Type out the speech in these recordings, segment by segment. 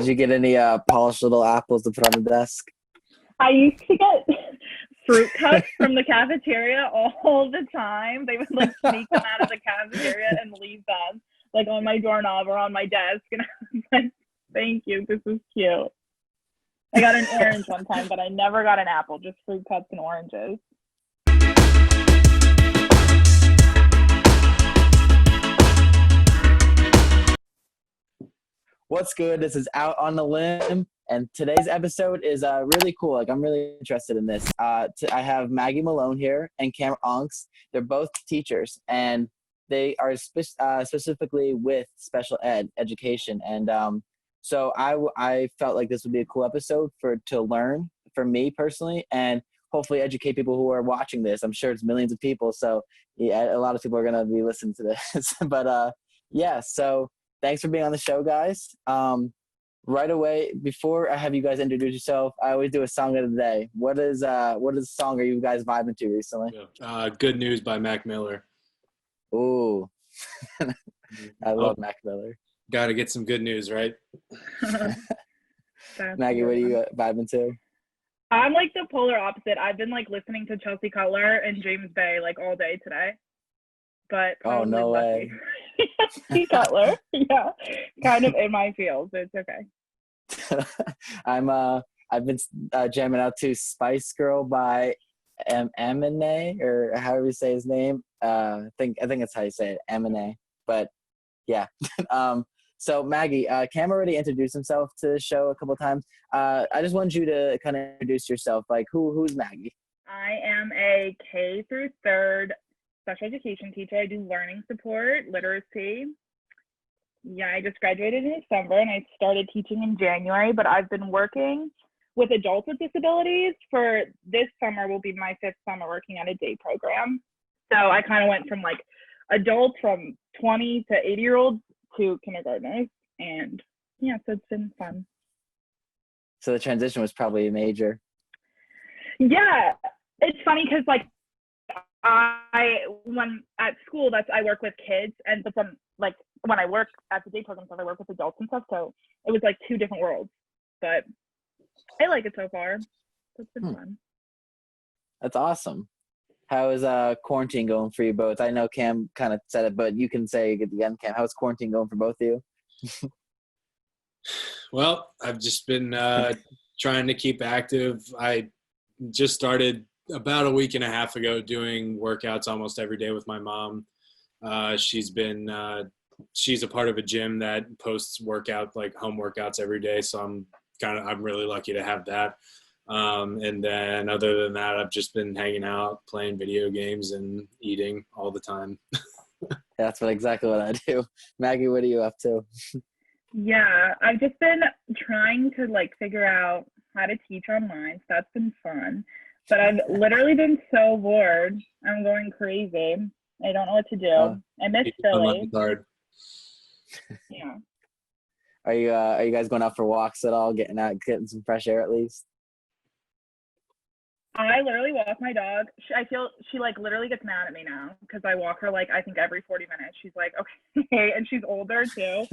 Did you get any polished little apples to put on the desk? I used to get fruit cups from the cafeteria all the time. They would like sneak them out of the cafeteria and leave them like on my doorknob or on my desk. And I was like, thank you, this is cute. I got an orange one time, but I never got an apple, just fruit cups and oranges. What's good? This is Out on the Limb, and today's episode is really cool. Like, I'm really interested in this. I have Maggie Malone here and Aungst. They're both teachers, and they are specifically with special education. And so I felt like this would be a cool episode to learn for me personally, and hopefully educate people who are watching this. I'm sure it's millions of people, so yeah, a lot of people are gonna be listening to this. But yeah, so. Thanks for being on the show, guys. Right away, before I have you guys introduce yourself, I always do a song of the day. What song are you guys vibing to recently? Good News by Mac Miller. Ooh, I love Mac Miller. Got to get some good news, right? Maggie, what are you vibing to? I'm like the polar opposite. I've been like listening to Chelsea Cutler and James Bay like all day today. But oh, no way. Chelsea Cutler, yeah, kind of in my field, but it's okay. I've been jamming out to Spice Girl by Eminem, or however you say his name. I think that's how you say it, Eminem. But yeah. So Maggie, Cam already introduced himself to the show a couple of times. I just wanted you to kind of introduce yourself. Like, who's Maggie? I am a K through third special education teacher. I do learning support, literacy. Yeah, I just graduated in December and I started teaching in January, but I've been working with adults with disabilities for this summer will be my 5th summer working at a day program. So I kind of went from like adults from 20 to 80-year-olds to kindergartners. And yeah, so it's been fun. So the transition was probably major. Yeah, it's funny because like when at school I work with kids, and but then like when I work at the day program stuff I work with adults and stuff, so it was like 2 different worlds, but I like it so far. So it's been fun. That's awesome. How is quarantine going for you both? I know Cam kind of said it, but you can say it again, Cam. How's quarantine going for both of you? Well, I've just been trying to keep active. I just started about a week and a half ago doing workouts almost every day with my mom. She's a part of a gym that posts workout, like home workouts every day. So I'm really lucky to have that. And then other than that, I've just been hanging out, playing video games and eating all the time. That's exactly what I do. Maggie, what are you up to? Yeah, I've just been trying to like figure out how to teach online. So that's been fun. But I've literally been so bored. I'm going crazy. I don't know what to do. I miss Philly. Yeah. Are you guys going out for walks at all? Getting some fresh air at least? I literally walk my dog. I feel she like literally gets mad at me now because I walk her like I think every 40 minutes. She's like, okay, and she's older too.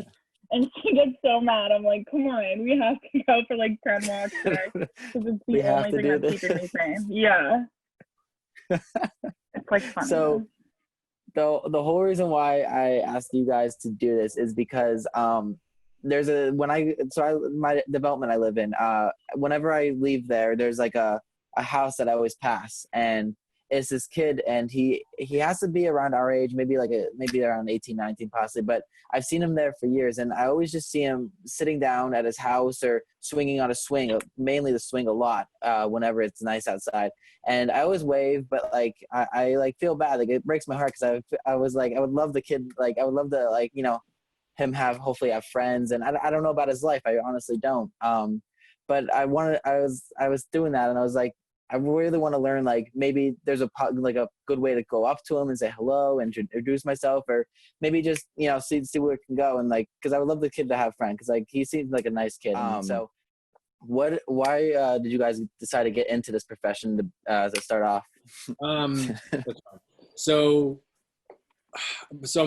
And she gets so mad. I'm like, come on, we have to go for like 10 walks today. Because it's the only thing that's keeping me sane. Yeah. It's like fun. So the whole reason why I asked you guys to do this is because there's my development I live in, whenever I leave there's like a house that I always pass, and it's this kid, and he has to be around our age, maybe around 18, 19 possibly, but I've seen him there for years, and I always just see him sitting down at his house or swinging on a swing, mainly the swing a lot, whenever it's nice outside. And I always wave, but like I like feel bad, like it breaks my heart because I was like, I would love the kid, like I would love to like, you know, him hopefully have friends, and I don't know about his life, I honestly don't. But I was doing that, and I was like, I really want to learn, like, maybe there's a good way to go up to him and say hello and introduce myself, or maybe just, you know, see where it can go. And like, because I would love the kid to have friends, because like he seems like a nice kid. So why did you guys decide to get into this profession to start off? So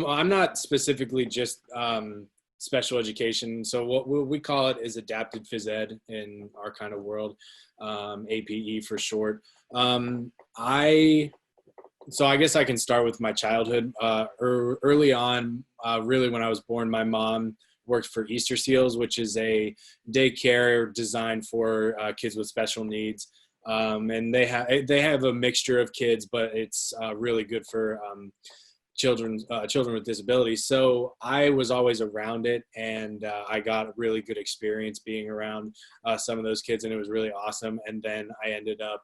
I'm not specifically just special education. So what we call it is adapted phys ed in our kind of world, APE for short. So I guess I can start with my childhood. Early on, really when I was born, my mom worked for Easter Seals, which is a daycare designed for kids with special needs. And they have a mixture of kids, but it's really good for children with disabilities. So I was always around it, and I got a really good experience being around some of those kids, and it was really awesome. And then I ended up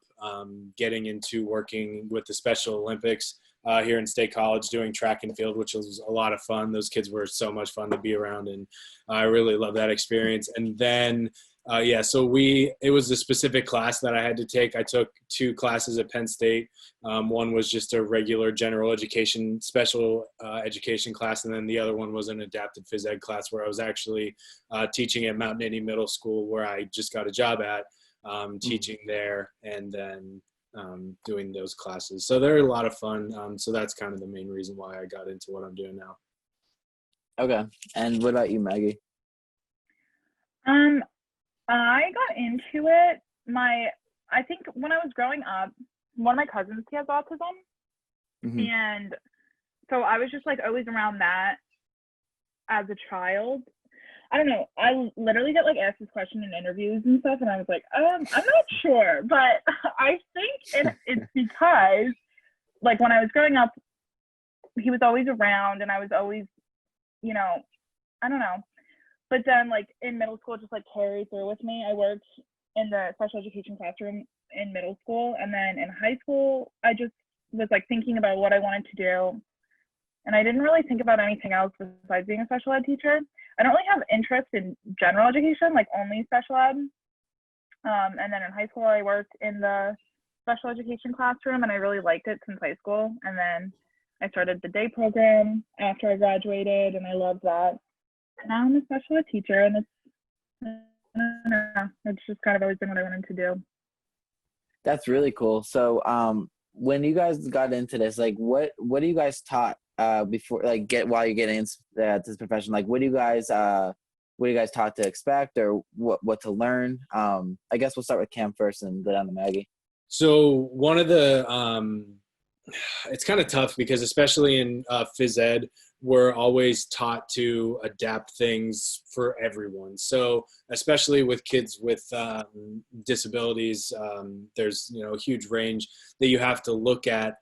getting into working with the Special Olympics here in State College, doing track and field, which was a lot of fun. Those kids were so much fun to be around, and I really loved that experience. And then so it was a specific class that I had to take. I took 2 classes at Penn State. One was just a regular general education, special education class. And then the other one was an adapted phys ed class where I was actually teaching at Mount Nittany Middle School, where I just got a job at, teaching there, and then doing those classes. So they're a lot of fun. So that's kind of the main reason why I got into what I'm doing now. Okay. And what about you, Maggie? I got into it. I think when I was growing up, one of my cousins, he has autism. Mm-hmm. And so I was just like always around that as a child. I don't know. I literally get like asked this question in interviews and stuff, and I was like, I'm not sure, but I think it's because like when I was growing up, he was always around, and I was always, I don't know. But then like in middle school, just like carried through with me. I worked in the special education classroom in middle school, and then in high school, I just was like thinking about what I wanted to do. And I didn't really think about anything else besides being a special ed teacher. I don't really have interest in general education, like only special ed. And then in high school, I worked in the special education classroom, and I really liked it since high school. And then I started the day program after I graduated, and I loved that. And now I'm a special ed teacher, and it's just kind of always been what I wanted to do. That's really cool. So when you guys got into this, like what do you guys taught before, like while you're getting into this profession? Like what do you guys taught to expect, or what to learn? I guess we'll start with Cam first and go down to Maggie. So one of the it's kind of tough because especially in phys ed, we're always taught to adapt things for everyone. So especially with kids with disabilities, there's a huge range that you have to look at,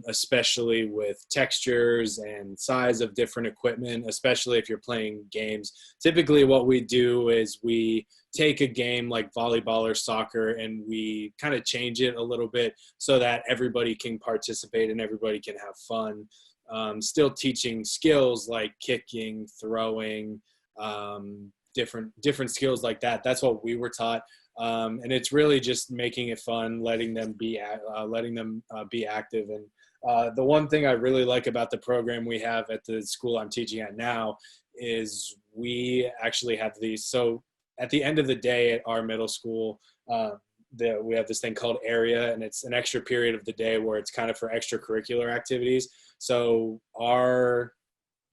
especially with textures and size of different equipment, especially if you're playing games. Typically what we do is we take a game like volleyball or soccer and we kind of change it a little bit so that everybody can participate and everybody can have fun. Still teaching skills like kicking, throwing, different skills like that. That's what we were taught. And it's really just making it fun, letting them be active. And the one thing I really like about the program we have at the school I'm teaching at now is we actually have these. So at the end of the day at our middle school, we have this thing called area, and it's an extra period of the day where it's kind of for extracurricular activities. So our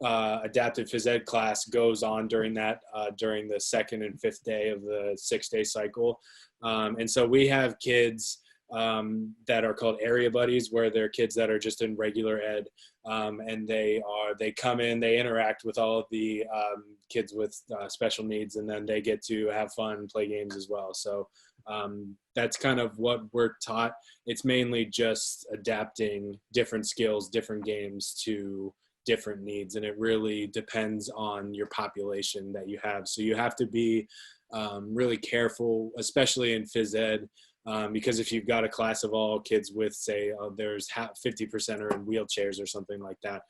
adaptive phys ed class goes on during the 2nd and 5th day of the 6-day cycle. And so we have kids that are called area buddies, where they're kids that are just in regular ed. And they come in, they interact with all of the kids with special needs, and then they get to have fun, play games as well. So that's kind of what we're taught. It's mainly just adapting different skills, different games to different needs, and it really depends on your population that you have. So you have to be really careful, especially in phys ed, because if you've got a class of all kids with, say, there's 50% are in wheelchairs or something like that,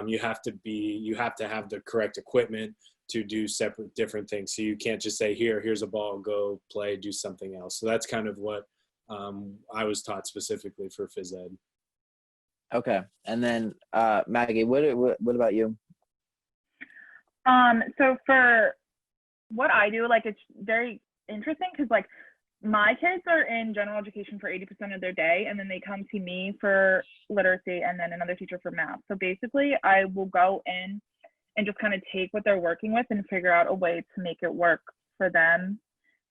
you have to have the correct equipment to do different things. So you can't just say, here's a ball, go play, do something else. So that's kind of what I was taught specifically for phys ed. Okay. And then Maggie, what about you? So for what I do, like, it's very interesting because like my kids are in general education for 80% of their day, and then they come see me for literacy and then another teacher for math. So basically I will go in and just kind of take what they're working with and figure out a way to make it work for them.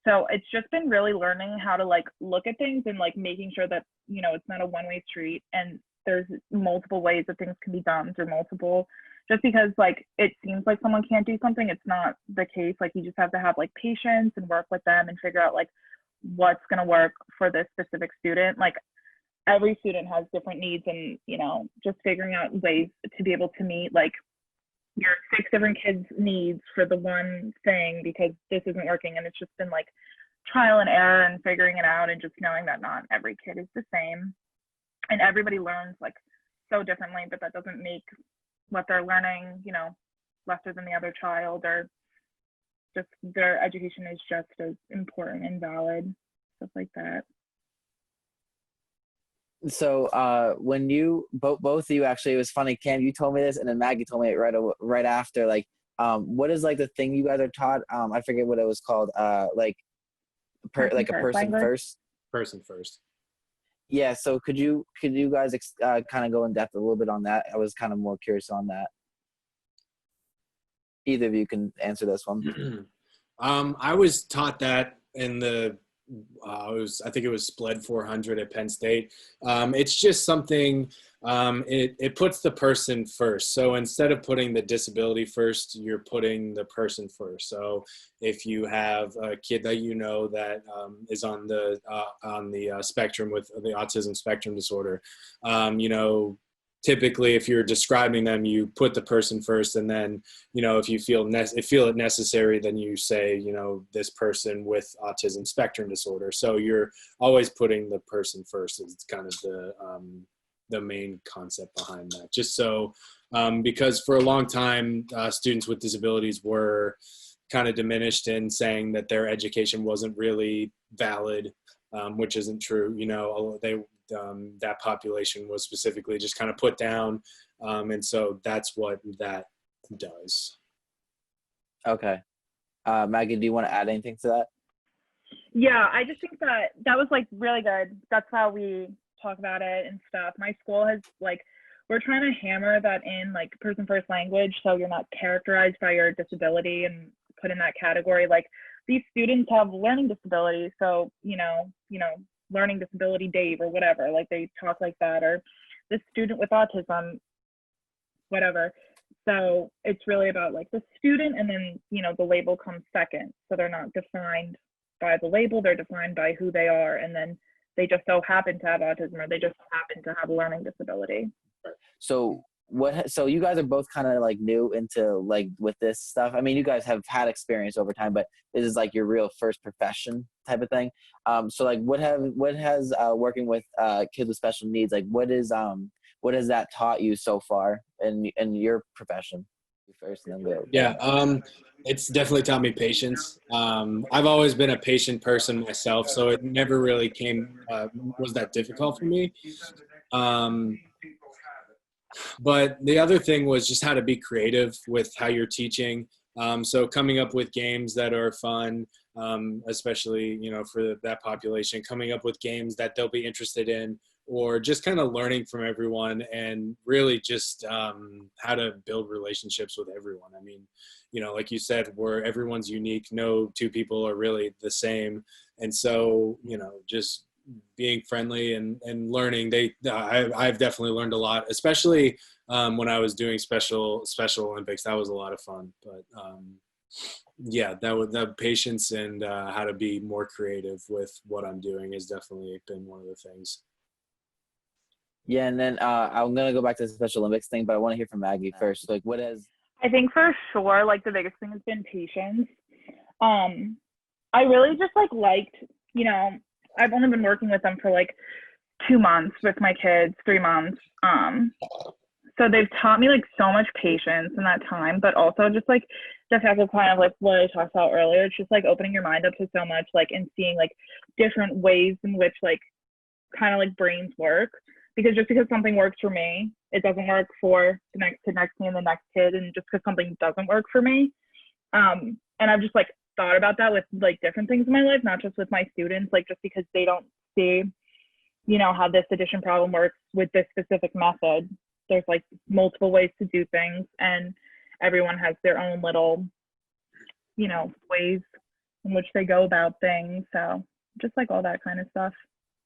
So it's just been really learning how to like look at things and like making sure that, you know, it's not a one-way street and there's multiple ways that things can be done through multiple, just because like it seems like someone can't do something, it's not the case. Like you just have to have like patience and work with them and figure out like what's going to work for this specific student. Like every student has different needs, and, you know, just figuring out ways to be able to meet like your 6 different kids' needs for the one thing, because this isn't working. And it's just been like trial and error and figuring it out, and just knowing that not every kid is the same and everybody learns like so differently, but that doesn't make what they're learning, you know, lesser than the other child, or just their education is just as important and valid, stuff like that. So when you both of you, actually, it was funny, Cam, you told me this, and then Maggie told me it right after. Like, what is like the thing you guys are taught? I forget what it was called. Like a person first. Person first. Yeah. So could you guys kind of go in depth a little bit on that? I was kind of more curious on that. Either of you can answer this one. I was taught that in the I think it was SPLED 400 at Penn State. It's just something, it puts the person first. So instead of putting the disability first, you're putting the person first. So if you have a kid that you know that is on the spectrum with the autism spectrum disorder, you know, typically if you're describing them, you put the person first, and then, you know, if you feel it necessary, then you say, you know, this person with autism spectrum disorder. So you're always putting the person first. It's kind of the main concept behind that. Just so, because for a long time, students with disabilities were kind of diminished in saying that their education wasn't really valid, which isn't true. You know, that population was specifically just kind of put down, and so that's what that does. Okay. Maggie, do you want to add anything to that? Yeah, I just think that was like really good. That's how we talk about it and stuff. My school has like, we're trying to hammer that in like person first language, so you're not characterized by your disability and put in that category. Like these students have learning disabilities, so you know learning disability Dave or whatever, like they talk like that, or this student with autism, whatever. So it's really about like the student, and then, you know, the label comes second. So they're not defined by the label, they're defined by who they are, and then they just so happen to have autism, or they just so happen to have a learning disability. So you guys are both kind of like new into like with this stuff. I mean, you guys have had experience over time, but this is like your real first profession type of thing. So like what has working with kids with special needs, like what has that taught you so far in your profession? First, and then go. Yeah, it's definitely taught me patience. I've always been a patient person myself, so it never really was that difficult for me. But the other thing was just how to be creative with how you're teaching. So coming up with games that are fun, especially, you know, for that population, coming up with games that they'll be interested in, or just kind of learning from everyone, and really just how to build relationships with everyone. I mean, you know, like you said, where everyone's unique, no two people are really the same. And so, you know, just being friendly and learning. I've definitely learned a lot, especially when I was doing Special Olympics. That was a lot of fun. But yeah, the patience and how to be more creative with what I'm doing has definitely been one of the things. Yeah, and then I'm gonna go back to the Special Olympics thing, but I want to hear from Maggie first. Like, what has? I think for sure, like the biggest thing has been patience. I really just liked, you know, I've only been working with them for like 2 months with my kids, 3 months. So they've taught me like so much patience in that time, but also just like the fact of kind of like what I talked about earlier, it's just like opening your mind up to so much, like, and seeing like different ways in which like kind of like brains work. Because just because something works for me, it doesn't work for the next kid next to me and the next kid. And just because something doesn't work for me. And I've just like thought about that with like different things in my life, not just with my students, like just because they don't see, you know, how this addition problem works with this specific method. There's like multiple ways to do things. And everyone has their own little, ways in which they go about things. So just like all that kind of stuff.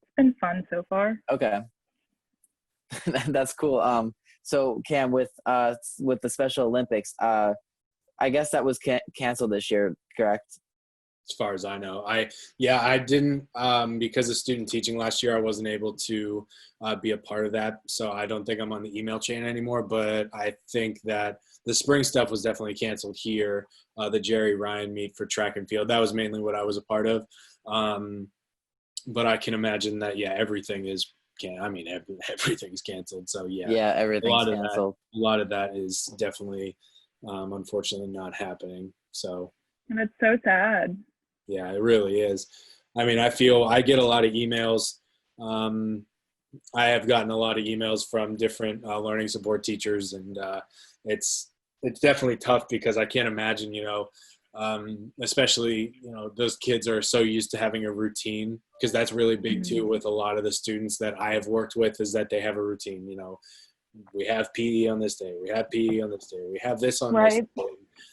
It's been fun so far. Okay. That's cool. So Cam, with the Special Olympics, I guess that was canceled this year, correct? As far as I know, I didn't, because of student teaching last year, I wasn't able to be a part of that. So I don't think I'm on the email chain anymore, but I think that the spring stuff was definitely canceled here. The Jerry Ryan meet for track and field, that was mainly what I was a part of. But I can imagine that, everything is everything's canceled. So everything's canceled. A lot of that is definitely, unfortunately, not happening. So, and it's so sad. Yeah, it really is. I mean, I get a lot of emails. I have gotten a lot of emails from different learning support teachers, and it's definitely tough because I can't imagine, especially, those kids are so used to having a routine, because that's really big too with a lot of the students that I have worked with, is that they have a routine. We have PE on this day, we have PE on this day, we have this on this day.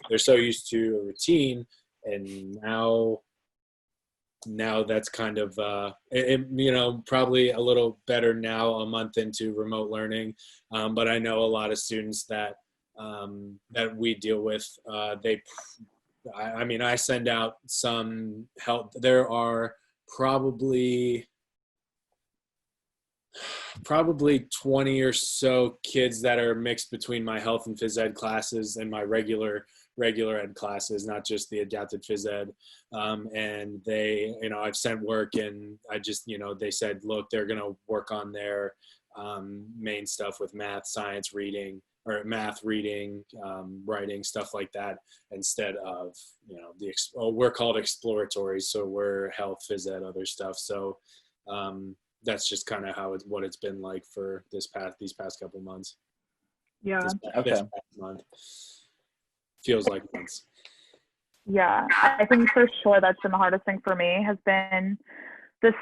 They're so used to a routine, and now that's kind of probably a little better now, a month into remote learning, but I know a lot of students that we deal with, I send out some help. There are probably 20 or so kids that are mixed between my health and phys ed classes and my regular ed classes, not just the adapted phys ed. And they, I've sent work, and I just, they said, look, they're going to work on their main stuff with math, science, reading, writing, stuff like that, instead of, we're called exploratory. So we're health, phys ed, other stuff. So that's just kind of what it's been like for these past couple months. Yeah. This past month. Feels like months. Yeah, I think for sure that's been the hardest thing for me, has been the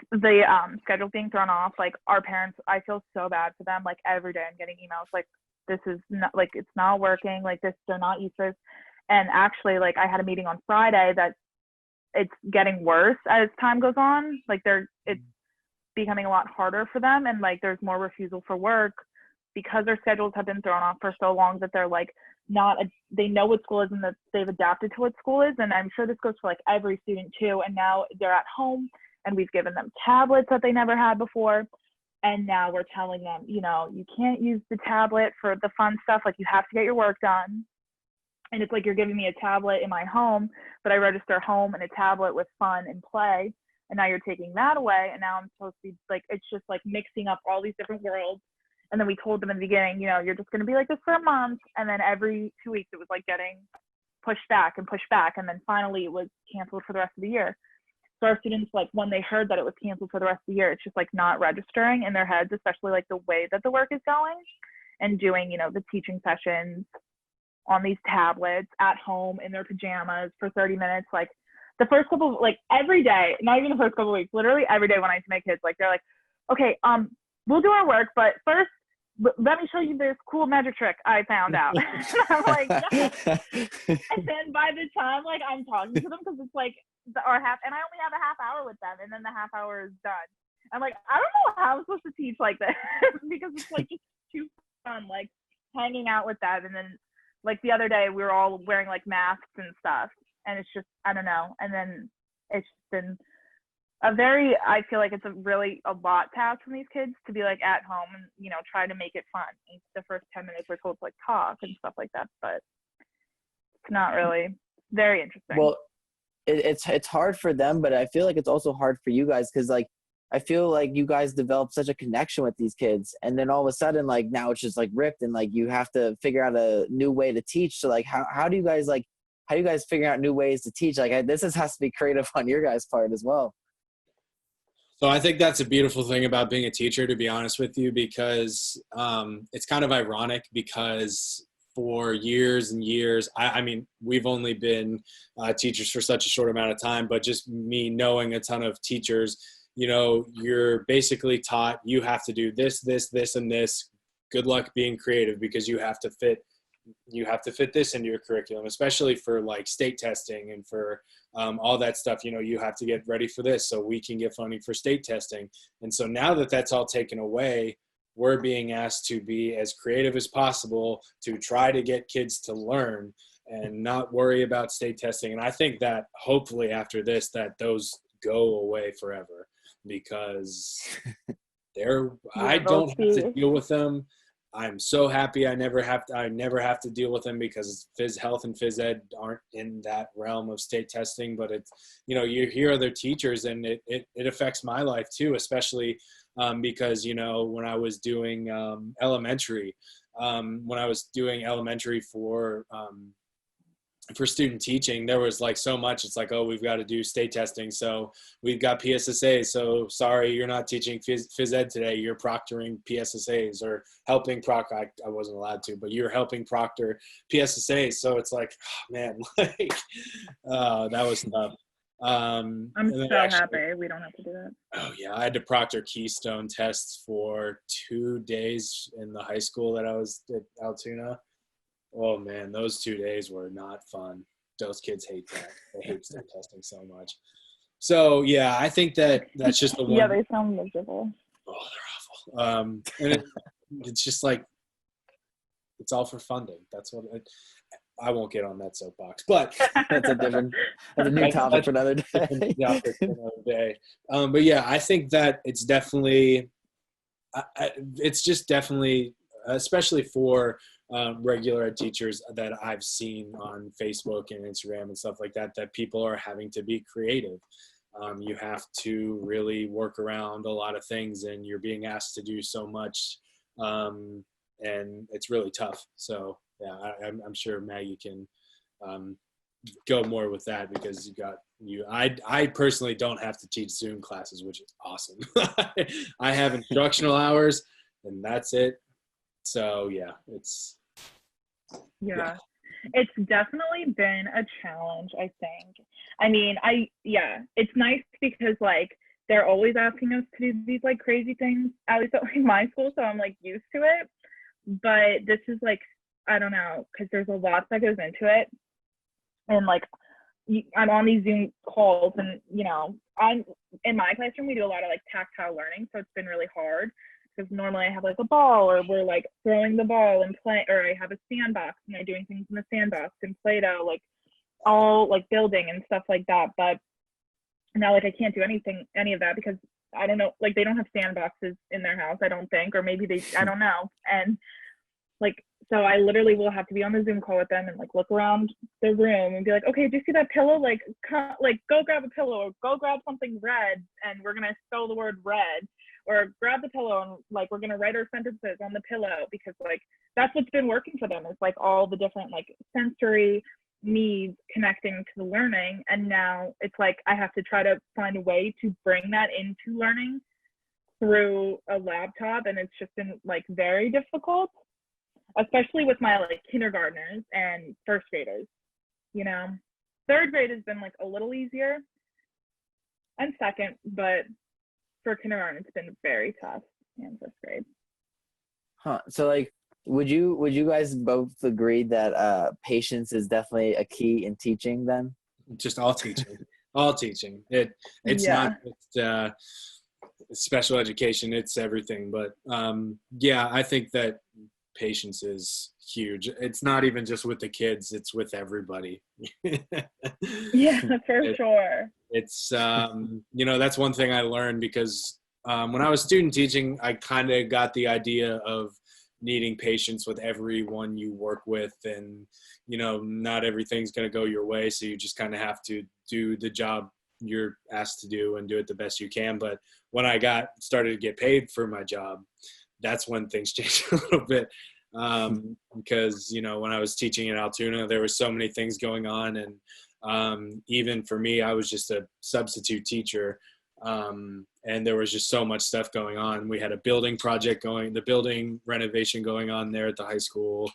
schedule being thrown off. Like, our parents, I feel so bad for them. Like, every day I'm getting emails like, this is not, like, it's not working, like, they're not used to this. And actually, like, I had a meeting on Friday that it's getting worse as time goes on. Like, it's becoming a lot harder for them, and like there's more refusal for work because their schedules have been thrown off for so long that they're like they know what school is and that they've adapted to what school is. And I'm sure this goes for like every student too. And now they're at home, and we've given them tablets that they never had before. And now we're telling them, you can't use the tablet for the fun stuff. Like, you have to get your work done. And it's like, you're giving me a tablet in my home, but I register home and a tablet with fun and play. And now you're taking that away. And now I'm supposed to be like, it's just like mixing up all these different worlds. And then we told them in the beginning, you're just going to be like this for a month. And then every 2 weeks, it was like getting pushed back. And then finally it was canceled for the rest of the year. So our students, like, when they heard that it was canceled for the rest of the year, it's just like not registering in their heads, especially like the way that the work is going, and doing, the teaching sessions on these tablets at home in their pajamas for 30 minutes. Like, the first couple, like, every day, not even the first couple of weeks, literally every day when I used to make kids, like, they're like, okay, we'll do our work, but first, let me show you this cool magic trick I found out. And I'm like, yes. And then by the time, like, I'm talking to them, because it's like and I only have a half hour with them, and then the half hour is done. I'm like, I don't know how I'm supposed to teach like this because it's like just too fun, like hanging out with them. And then, like, the other day we were all wearing like masks and stuff, and it's just, I don't know. And then it's been I feel like it's a lot to ask from these kids to be like at home and, try to make it fun. And the first 10 minutes we're told to like talk and stuff like that, but it's not really very interesting. Well, it's hard for them, but I feel like it's also hard for you guys, because like I feel like you guys developed such a connection with these kids, and then all of a sudden, like, now it's just like ripped, and like you have to figure out a new way to teach. So like how do you guys figure out new ways to teach? Like, this has to be creative on your guys' part as well. So I think that's a beautiful thing about being a teacher, to be honest with you, because it's kind of ironic, because for years and years, I mean, we've only been teachers for such a short amount of time, but just me knowing a ton of teachers, you're basically taught you have to do this, this, this, and this. Good luck being creative, because you have to fit you have to fit this into your curriculum, especially for like state testing and for all that stuff. You have to get ready for this so we can get funding for state testing. And so now that that's all taken away, we're being asked to be as creative as possible to try to get kids to learn and not worry about state testing. And I think that hopefully after this, that those go away forever, because I don't have to deal with them. I'm so happy I never have to deal with them, because phys health and phys ed aren't in that realm of state testing. But it's, you hear other teachers, and it affects my life too, especially because, when I was doing elementary for student teaching, there was like so much. It's like, oh, we've got to do state testing, so we've got PSSAs, so sorry, you're not teaching phys ed today, you're proctoring PSSAs, or helping proctor. I wasn't allowed to, but you're helping proctor PSSAs. So it's like, oh, man, like that was tough. I'm so happy we don't have to do that. Oh yeah, I had to proctor Keystone tests for 2 days in the high school that I was at Altoona. Oh man, those 2 days were not fun. Those kids hate that. They hate state testing so much. So yeah, I think that's just the one. Yeah, they sound miserable. Oh, they're awful. And it's just like, it's all for funding. That's what I won't get on that soapbox, but that's a new topic for another day. But yeah, I think that it's definitely, especially for regular ed teachers that I've seen on Facebook and Instagram and stuff like that, that people are having to be creative. You have to really work around a lot of things, and you're being asked to do so much, and it's really tough. So yeah, I'm sure Maggie can go more with that, because I personally don't have to teach Zoom classes, which is awesome. I have instructional hours, and that's it. So yeah, it's definitely been a challenge, I think. I mean, it's nice because like they're always asking us to do these like crazy things, at least at like my school, so I'm like used to it. But this is like, I don't know, because there's a lot that goes into it. And like I'm on these Zoom calls, and I'm in my classroom, we do a lot of like tactile learning, so it's been really hard. Because normally I have like a ball, or we're like throwing the ball and play, or I have a sandbox and I'm doing things in the sandbox and Play-Doh, like all like building and stuff like that. But now like I can't do any of that, because I don't know, like they don't have sandboxes in their house, I don't think, or maybe I don't know. And like, so I literally will have to be on the Zoom call with them and like look around the room and be like, okay, do you see that pillow? Like go grab a pillow, or go grab something red, and we're gonna spell the word red. Or grab the pillow, and like we're gonna write our sentences on the pillow, because like that's what's been working for them. It's like all the different like sensory needs connecting to the learning. And now it's like I have to try to find a way to bring that into learning through a laptop, and it's just been like very difficult, especially with my like kindergartners and first graders. Third grade has been like a little easier, and second, but for kindergarten, it's been very tough in first grade. So like, would you guys both agree that patience is definitely a key in teaching then? Just all teaching. It's not just special education, it's everything. But yeah, I think that patience is huge. It's not even just with the kids, it's with everybody. Yeah, for sure. It's that's one thing I learned, because when I was student teaching, I kind of got the idea of needing patience with everyone you work with, and not everything's going to go your way, so you just kind of have to do the job you're asked to do and do it the best you can. But when I started to get paid for my job, that's when things changed a little bit, because when I was teaching in Altoona, there were so many things going on, and even for me, I was just a substitute teacher, and there was just so much stuff going on. We had a building project the building renovation going on there at the high school.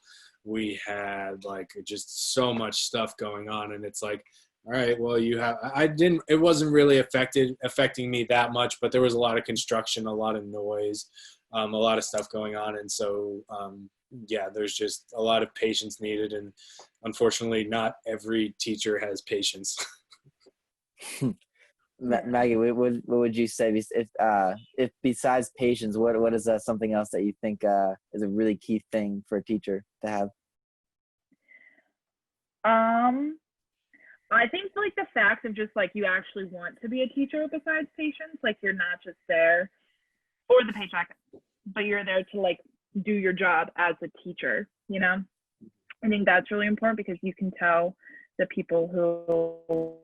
We had like just so much stuff going on, and it's like, all right, well, it wasn't really affecting me that much, but there was a lot of construction, a lot of noise, a lot of stuff going on. And so yeah, there's just a lot of patience needed, and unfortunately not every teacher has patience. Maggie, what would you say if besides patience, what is something else that you think is a really key thing for a teacher to have? I think like the fact of just like you actually want to be a teacher besides patience, like you're not just there or the paycheck, but you're there to like do your job as a teacher, you know? I think that's really important because you can tell the people who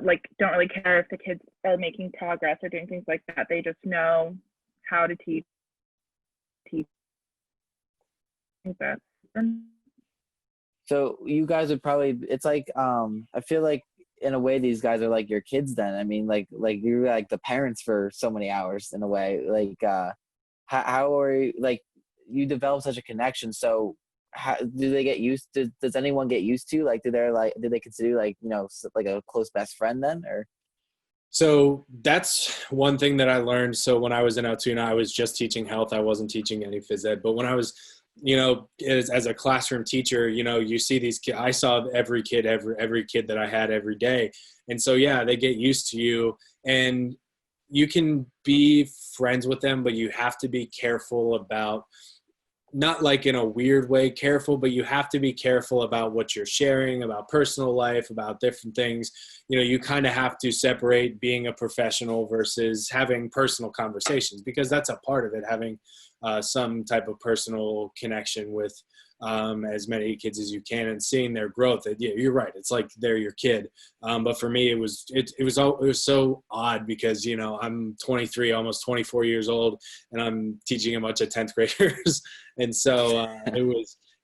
like don't really care if the kids are making progress or doing things like that. They just know how to teach that. So you guys would probably, it's like, I feel like in a way these guys are like your kids then. I mean, like you're like the parents for so many hours in a way. Like, how are you, like, you develop such a connection. So how do they get used to, does anyone get used to, like, do they consider like, you know, like a close best friend then, or? So that's one thing that I learned. So when I was in Altoona, I was just teaching health. I wasn't teaching any phys ed. But when I was, you know, as a classroom teacher, you know, you see these kids. I saw every kid that I had every day. And so, yeah, they get used to you. And you can be friends with them, but you have to be careful about, not like in a weird way careful, but you have to be careful about what you're sharing, about personal life, about different things. You know, you kind of have to separate being a professional versus having personal conversations, because that's a part of it, having some type of personal connection with as many kids as you can and seeing their growth. Yeah, you're right. It's like they're your kid. But for me, it was so odd because, you know, I'm 23, almost 24 years old, and I'm teaching a bunch of 10th graders. And so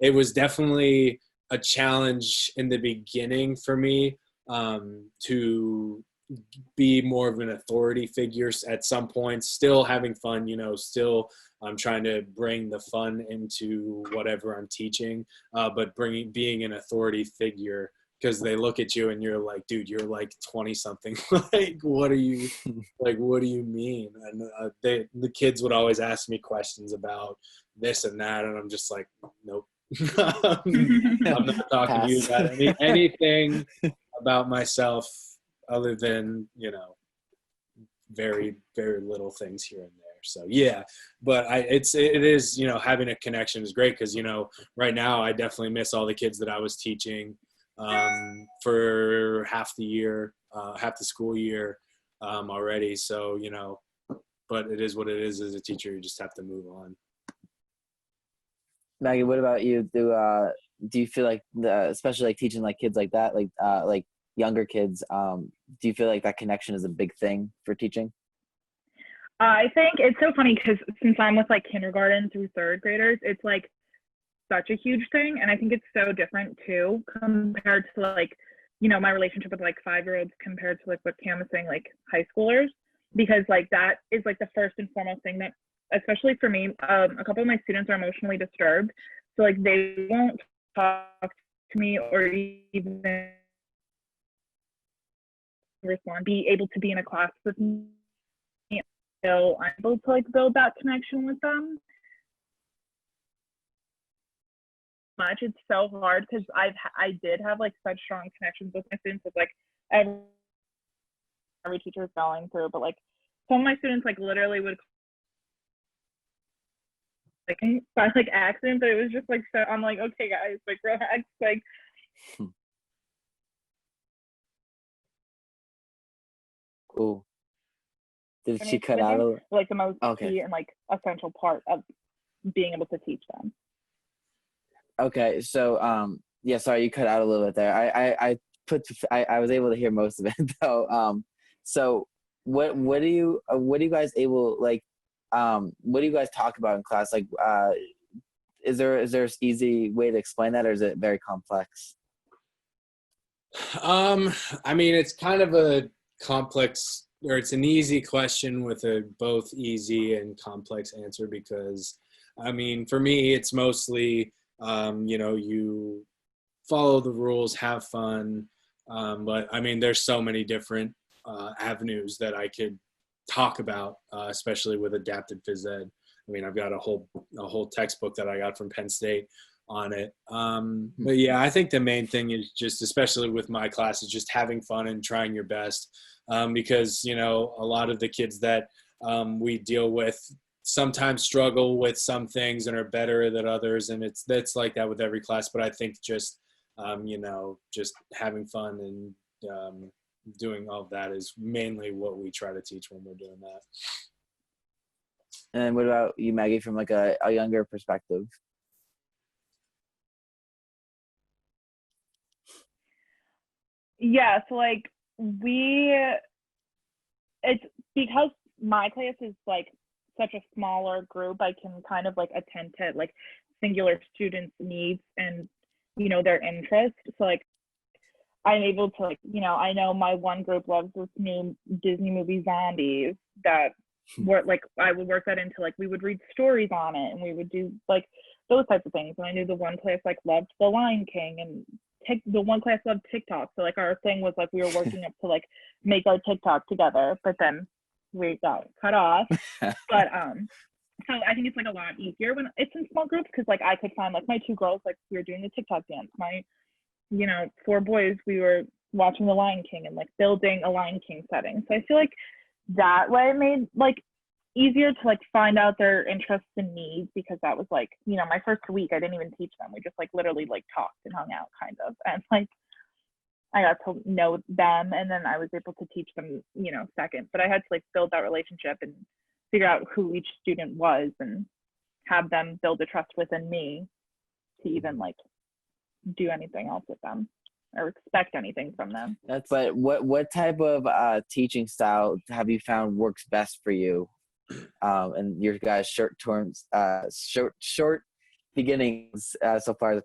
it was definitely a challenge in the beginning for me to be more of an authority figure at some points, still having fun, you know, still I'm trying to bring the fun into whatever I'm teaching, but being an authority figure, because they look at you and you're like, dude, you're like 20 something. Like, what do you mean? And the kids would always ask me questions about this and that, and I'm just like, nope. I'm not talking to you about anything about myself other than, you know, very, very little things here and there. So yeah, but it is, you know, having a connection is great, because, you know, right now I definitely miss all the kids that I was teaching for half the school year already. So, you know, but it is what it is. As a teacher, you just have to move on. Maggie, what about you? Do you feel like especially like teaching like kids like that, like younger kids, do you feel like that connection is a big thing for teaching? I think it's so funny because since I'm with like kindergarten through third graders, it's like such a huge thing. And I think it's so different too, compared to like, you know, my relationship with like 5-year-olds compared to like what Cam was saying, like high schoolers, because like that is like the first and foremost thing that, especially for me, a couple of my students are emotionally disturbed. So like they won't talk to me or even respond, be able to be in a class with me, until I'm able to like build that connection with them. It's so hard because I did have like such strong connections with my students, with like every teacher is going through, but like some of my students like literally would like by like accident, but it was just like, so I'm like, okay guys, like relax, like Cool. Did she cut out a little? like the most Okay. key and like essential part of being able to teach them. Okay, so yeah, sorry, you cut out a little bit there. I was able to hear most of it though. So what do you guys what do you guys talk about in class? Like, is there an easy way to explain that, or is it very complex? I mean, it's kind of a complex, or it's an easy question with a both easy and complex answer, because I mean, for me, it's mostly, you know, you follow the rules, have fun. But I mean, there's so many different avenues that I could talk about, especially with adapted phys ed. I mean, I've got a whole textbook that I got from Penn State on it. But yeah, I think the main thing is just, especially with my class, is just having fun and trying your best. Because, you know, a lot of the kids that we deal with sometimes struggle with some things and are better than others. And that's like that with every class. But I think just, you know, just having fun and doing all of that is mainly what we try to teach when we're doing that. And what about you, Maggie, from like a younger perspective? Yeah, so like it's because my class is like such a smaller group, I can kind of like attend to like singular students' needs and, you know, their interests. So like I'm able to, like, you know, I know my one group loves this new Disney movie Zombies that were like, I would work that into, like, we would read stories on it and we would do like those types of things. And I knew the one class like loved The Lion King, and the one class loved TikTok. So like our thing was like we were working up to like make our TikTok together, but then we got cut off. But so I think it's like a lot easier when it's in small groups, because like I could find like my two girls, like we were doing the TikTok dance. My, you know, four boys, we were watching The Lion King and like building a Lion King setting. So I feel like that way it made like easier to like find out their interests and needs, because that was like, you know, my first week I didn't even teach them. We just like literally like talked and hung out kind of, and like I got to know them, and then I was able to teach them, you know, second. But I had to like build that relationship and figure out who each student was and have them build a trust within me to even like do anything else with them or expect anything from them. But what type of teaching style have you found works best for you, and your guys' short beginnings so far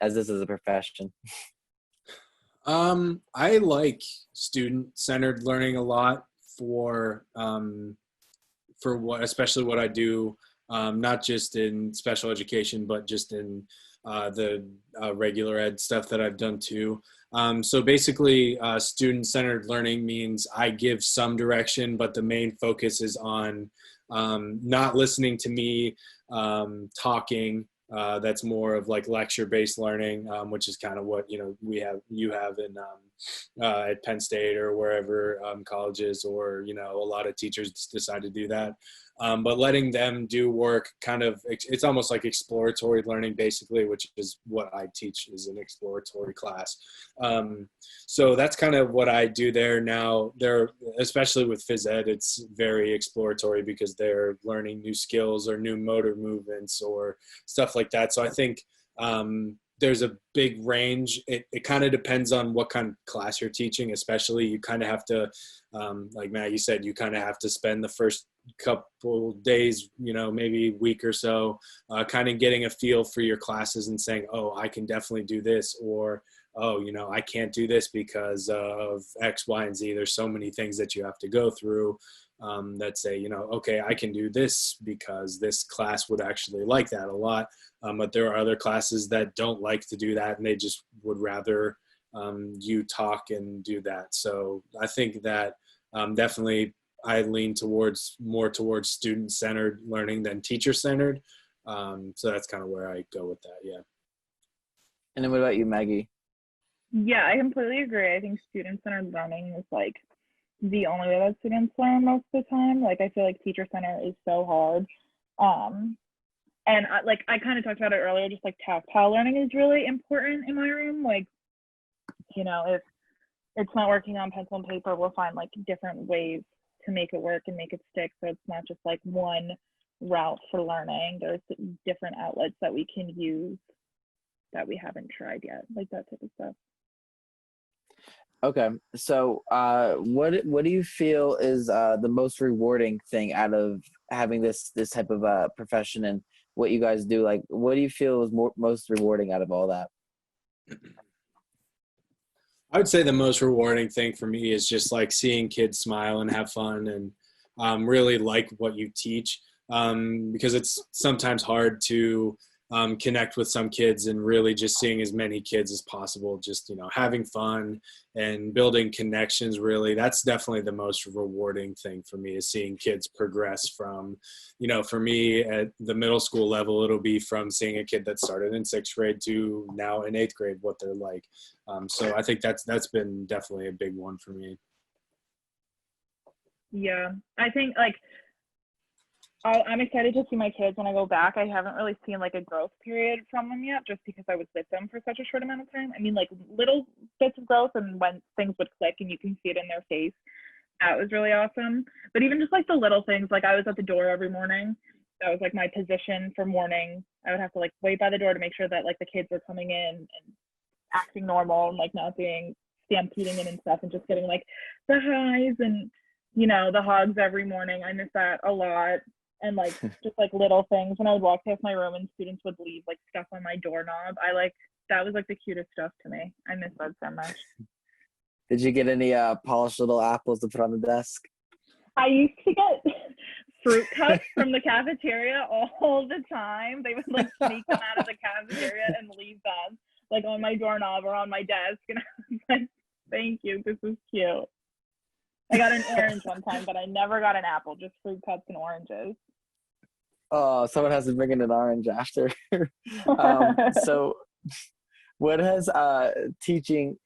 as this is a profession? I like student-centered learning a lot for especially what I do, not just in special education, but just in the regular ed stuff that I've done too. So basically, student-centered learning means I give some direction, but the main focus is on not listening to me talking. That's more of like lecture-based learning, which is kind of what, you know, you have in at Penn State or wherever, colleges, or, you know, a lot of teachers decide to do that. But letting them do work, kind of, it's almost like exploratory learning basically, which is what I teach, is an exploratory class. So that's kind of what I do there now. Especially with phys ed, it's very exploratory because they're learning new skills or new motor movements or stuff like that. So I think there's a big range. It kind of depends on what kind of class you're teaching, especially. You kind of have to, like Maggie said, you kind of have to spend the first couple days, you know, maybe week or so, kind of getting a feel for your classes and saying, oh, I can definitely do this, or, oh, you know, I can't do this because of X, Y, and Z. There's so many things that you have to go through that say, you know, okay, I can do this because this class would actually like that a lot. But there are other classes that don't like to do that, and they just would rather you talk and do that. So I think that definitely I lean more towards student-centered learning than teacher-centered. So that's kind of where I go with that, yeah. And then what about you, Maggie? Yeah, I completely agree. I think student-centered learning is like the only way that students learn most of the time. Like I feel like teacher-centered is so hard. And I kind of talked about it earlier, just like tactile learning is really important in my room. Like, you know, if it's not working on pencil and paper, we'll find like different ways to make it work and make it stick. So it's not just like one route for learning. There's different outlets that we can use that we haven't tried yet, like that type of stuff. Okay, so what do you feel is the most rewarding thing out of having this type of profession and what you guys do? Like, what do you feel is most rewarding out of all that? I would say the most rewarding thing for me is just like seeing kids smile and have fun and really like what you teach, because it's sometimes hard to connect with some kids and really just seeing as many kids as possible, just, you know, having fun and building connections. Really, that's definitely the most rewarding thing for me, is seeing kids progress from, you know, for me at the middle school level, it'll be from seeing a kid that started in 6th grade to now in 8th grade, what they're like. So I think that's been definitely a big one for me. Yeah, I think like I'm excited to see my kids when I go back. I haven't really seen like a growth period from them yet, just because I was with them for such a short amount of time. I mean, like little bits of growth, and when things would click and you can see it in their face, that was really awesome. But even just like the little things, like I was at the door every morning. That was like my position for morning. I would have to like wait by the door to make sure that like the kids were coming in and acting normal and like not being stampeding in and stuff, and just getting like the highs and, you know, the hugs every morning. I miss that a lot. And like just like little things, when I would walk past my room and students would leave like stuff on my doorknob, that was like the cutest stuff to me. I miss that so much. Did you get any polished little apples to put on the desk? I used to get fruit cups from the cafeteria all the time. They would like sneak them out of the cafeteria and leave them like on my doorknob or on my desk, and I was like, thank you, this is cute. I got an orange one time, but I never got an apple, just fruit cups and oranges. Oh, someone has to bring in an orange after. So what has teaching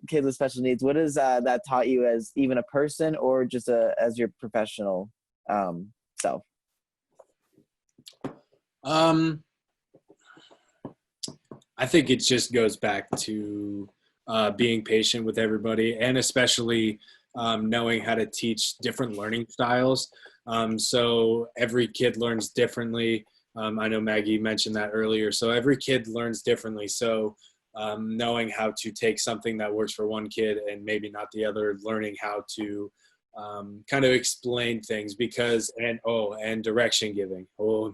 kids with special needs, what has that taught you as even a person, or just as your professional self? I think it just goes back to being patient with everybody, and especially knowing how to teach different learning styles. So every kid learns differently. I know Maggie mentioned that earlier. So every kid learns differently. So knowing how to take something that works for one kid and maybe not the other, learning how to kind of explain things, and direction giving. Oh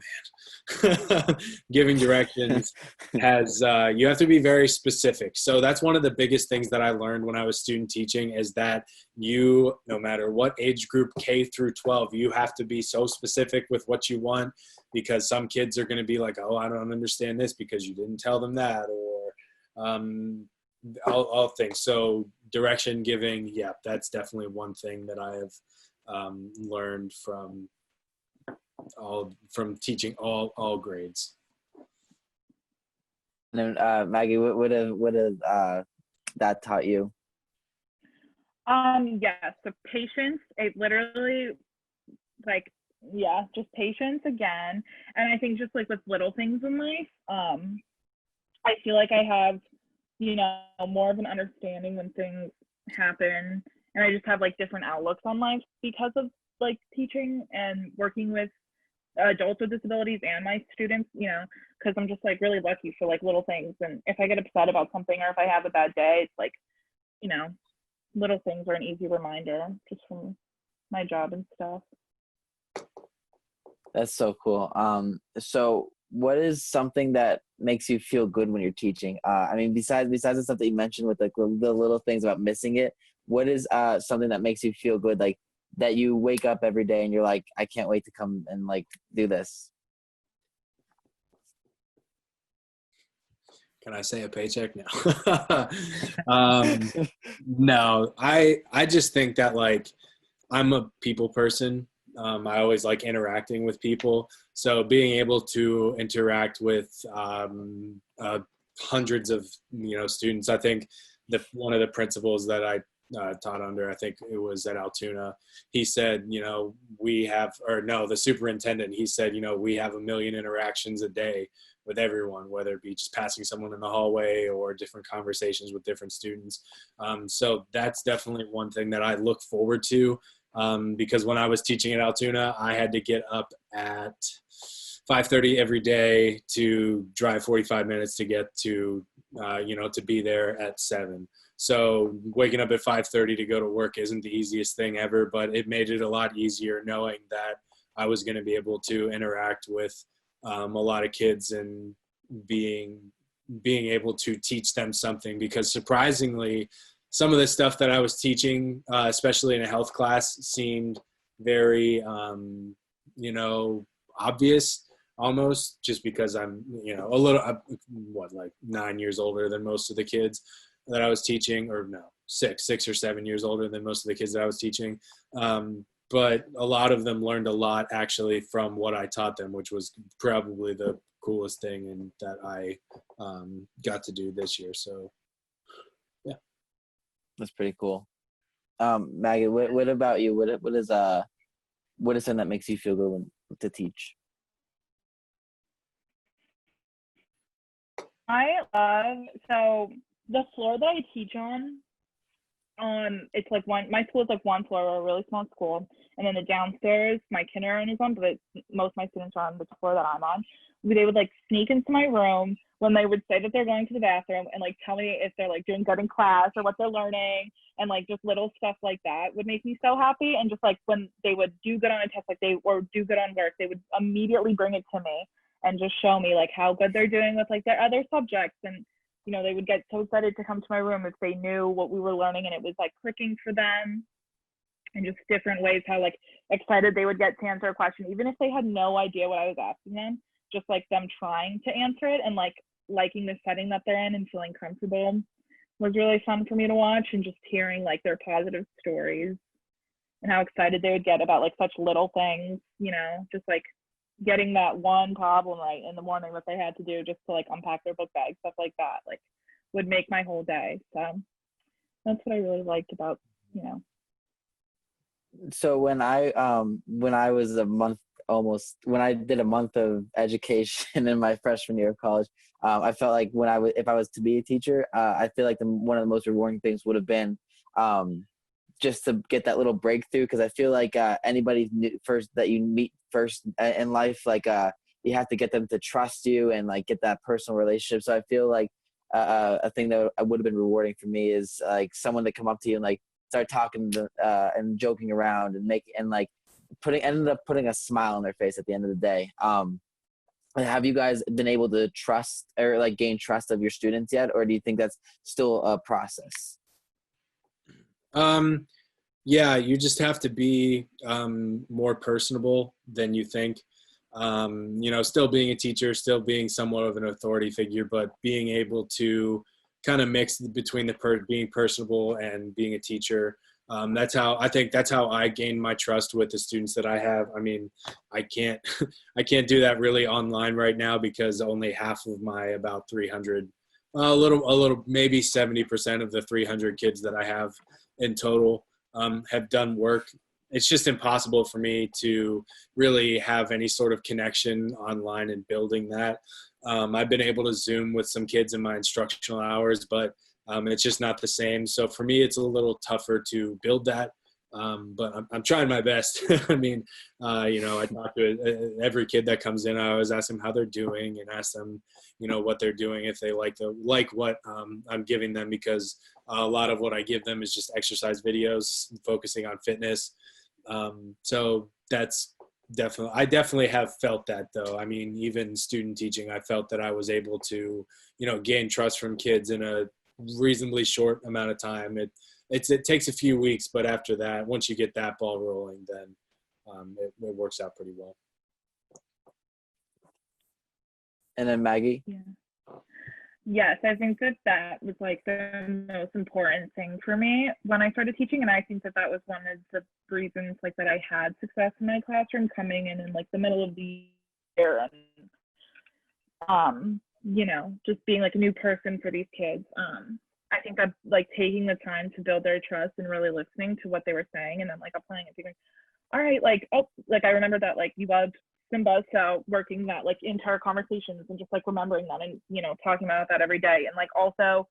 man, giving directions has, you have to be very specific. So that's one of the biggest things that I learned when I was student teaching, is that you, no matter what age group, K through 12, you have to be so specific with what you want, because some kids are going to be like, oh, I don't understand this because you didn't tell them that, or all things. So direction giving, yeah, that's definitely one thing that I have learned from teaching all grades. And then Maggie, what have that taught you? Yeah, so patience. It literally, like, yeah, just patience again. And I think just like with little things in life, I feel like I have, you know, more of an understanding when things happen, and I just have like different outlooks on life because of like teaching and working with adults with disabilities and my students, you know, because I'm just like really lucky for like little things. And if I get upset about something, or if I have a bad day, it's like, you know, little things are an easy reminder just from my job and stuff. That's so cool. So what is something that makes you feel good when you're teaching? I mean, besides the stuff that you mentioned with like the little things about missing it, what is something that makes you feel good, like that you wake up every day and you're like, I can't wait to come and like do this? Can I say a paycheck? No. No, I just think that like I'm a people person. I always like interacting with people. So being able to interact with hundreds of, you know, students, I think one of the principals that I taught under, I think it was at Altoona, he said, you know, the superintendent, he said, you know, we have 1 million interactions a day with everyone, whether it be just passing someone in the hallway or different conversations with different students. So that's definitely one thing that I look forward to. Because when I was teaching at Altoona, I had to get up at 5:30 every day to drive 45 minutes to get to, to be there at 7. So waking up at 5:30 to go to work isn't the easiest thing ever, but it made it a lot easier knowing that I was going to be able to interact with a lot of kids and being able to teach them something, because surprisingly, some of the stuff that I was teaching, especially in a health class, seemed very, obvious. almost, just because I'm, a little, like 9 years older than most of the kids that I was teaching, or no, 6 or 7 years older than most of the kids that I was teaching. But a lot of them learned a lot actually from what I taught them, which was probably the coolest thing and that I got to do this year. So, yeah. That's pretty cool. Maggie, what about you? What is something that makes you feel good to teach? So the floor that I teach on, it's like my school is like one floor, we're a really small school, and then the downstairs my kindergarten is on, but most of my students are on the floor that I'm on. They would like sneak into my room when they would say that they're going to the bathroom and like tell me if they're like doing good in class or what they're learning, and like just little stuff like that would make me so happy. And just like when they would do good on a test, or do good on work, they would immediately bring it to me and just show me like how good they're doing with like their other subjects. And they would get so excited to come to my room if they knew what we were learning and it was like clicking for them. And just different ways how like excited they would get to answer a question, even if they had no idea what I was asking them. Just like them trying to answer it and like liking the setting that they're in and feeling comfortable was really fun for me to watch. And just hearing like their positive stories and how excited they would get about like such little things, just like getting that one problem right in the morning that they had to do just to like unpack their book bag, stuff like that, like would make my whole day. So that's what I really liked about, So when I was when I did a month of education in my freshman year of college, I felt like if I was to be a teacher, I feel like one of the most rewarding things would have been just to get that little breakthrough, because I feel like anybody that you meet first in life, like you have to get them to trust you and like get that personal relationship. So I feel like a thing that would have been rewarding for me is like someone to come up to you and like start talking and joking around and ended up putting a smile on their face at the end of the day. Have you guys been able to trust or like gain trust of your students yet, or do you think that's still a process? Yeah, you just have to be more personable than you think. Still being a teacher, still being somewhat of an authority figure, but being able to kind of mix between being personable and being a teacher. That's how I gain my trust with the students that I have. I mean, I can't do that really online right now because only half of my about 300, a little maybe 70% of the 300 kids that I have in total have done work. It's just impossible for me to really have any sort of connection online and building that. I've been able to Zoom with some kids in my instructional hours, but it's just not the same. So for me, it's a little tougher to build that. But I'm trying my best. I mean, I talk to every kid that comes in. I always ask them how they're doing and ask them, what they're doing, if they like what I'm giving them, because a lot of what I give them is just exercise videos focusing on fitness. So that's I definitely have felt that, though. I mean, even student teaching, I felt that I was able to, gain trust from kids in a reasonably short amount of time. It takes a few weeks, but after that, once you get that ball rolling, then it works out pretty well. And then Maggie? Yeah. Yes, I think that was like the most important thing for me when I started teaching, and I think that was one of the reasons like that I had success in my classroom, coming in like the middle of the year and just being like a new person for these kids. I think that like taking the time to build their trust and really listening to what they were saying and then like applying it, thinking, all right, I remember that like you loved Simba, so working that like into our conversations and just like remembering that and talking about that every day, and like also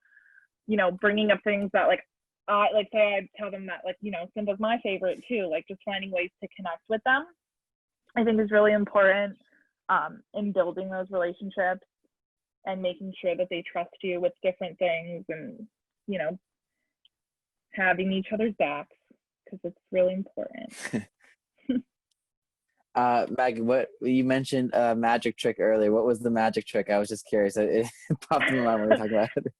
bringing up things that like say I tell them that like Simba's my favorite too, like just finding ways to connect with them, I think is really important in building those relationships and making sure that they trust you with different things, and having each other's backs, because it's really important. Maggie, what you mentioned a magic trick earlier. What was the magic trick? I was just curious. It popped in my mind when we were talking about it.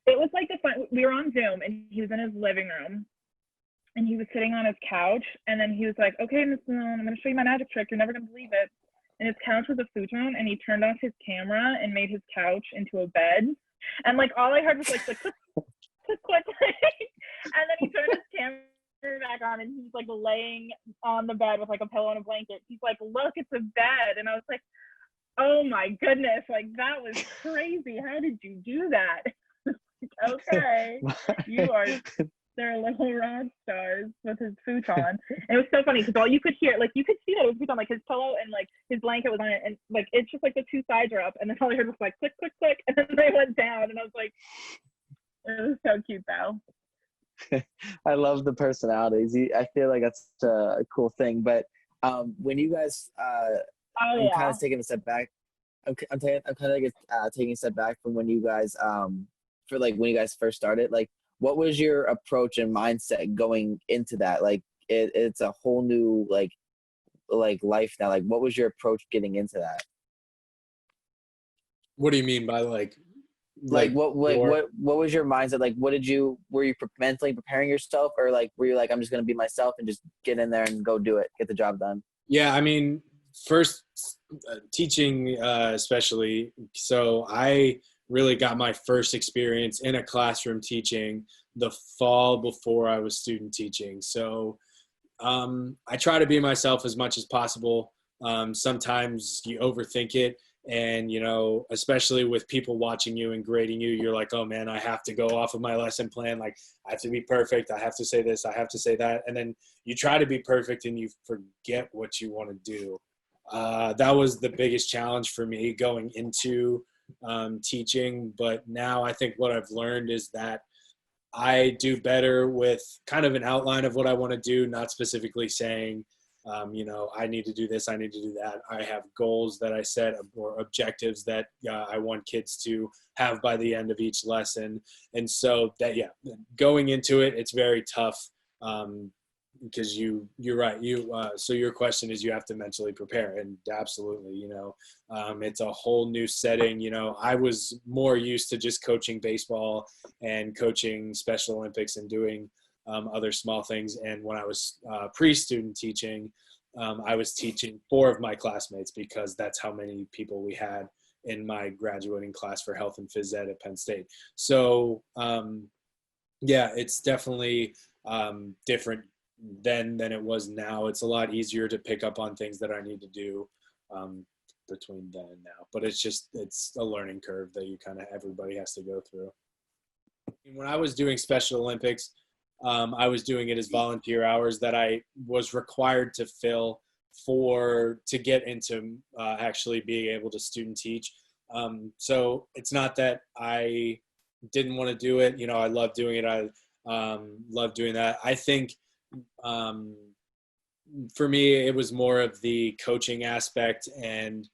It was like we were on Zoom and he was in his living room and he was sitting on his couch, and then he was like, okay, Miss Malone, I'm going to show you my magic trick. You're never going to believe it. and his couch was a futon, and he turned off his camera and made his couch into a bed. And like all I heard was like the click, click, click, and then he turned his camera back on, and he's like laying on the bed with like a pillow and a blanket. He's like, "Look, it's a bed," and I was like, "Oh my goodness, like that was crazy. How did you do that?" Okay, you are. They're little rock stars with his futon. And it was so funny because all you could hear, like you could see that it was futon, like his pillow and like his blanket was on it, and like it's just like the two sides are up, and then all I heard was like click, click, click, and then they went down, and I was like, it was so cute though. I love the personalities. I feel like that's a cool thing. But when you guys, I'm kind of taking a step back. I'm kind of taking a step back from when you guys, for like when you guys first started, like, what was your approach and mindset going into that? Like, it's a whole new like life now. Like, what was your approach getting into that? What do you mean by like what was your mindset? Like, were you mentally preparing yourself, or like were you like, I'm just gonna be myself and just get in there and go do it, get the job done? Yeah, I mean, first teaching, especially. So I really got my first experience in a classroom teaching the fall before I was student teaching. So I try to be myself as much as possible. Sometimes you overthink it, and, you know, especially with people watching you and grading you, you're like, oh man, I have to go off of my lesson plan. Like, I have to be perfect. I have to say this. I have to say that. And then you try to be perfect and you forget what you want to do. That was the biggest challenge for me going into teaching. But now I think what I've learned is that I do better with kind of an outline of what I want to do, not specifically saying, you know, I need to do this, I need to do that. I have goals that I set, or objectives that I want kids to have by the end of each lesson. And so that, yeah, going into it, it's very tough. Because you're right. So your question is, you have to mentally prepare, and absolutely, you know, it's a whole new setting. You know, I was more used to just coaching baseball and coaching Special Olympics and doing other small things. And when I was pre-student teaching, I was teaching 4 of my classmates, because that's how many people we had in my graduating class for health and phys ed at Penn State. So yeah, it's definitely different then than it was now. It's a lot easier to pick up on things that I need to do between then and now. But it's a learning curve that everybody has to go through. When I was doing Special Olympics, I was doing it as volunteer hours that I was required to fill to get into actually being able to student teach. So it's not that I didn't want to do it. You know, I love doing it. I love doing that. I think for me, it was more of the coaching aspect and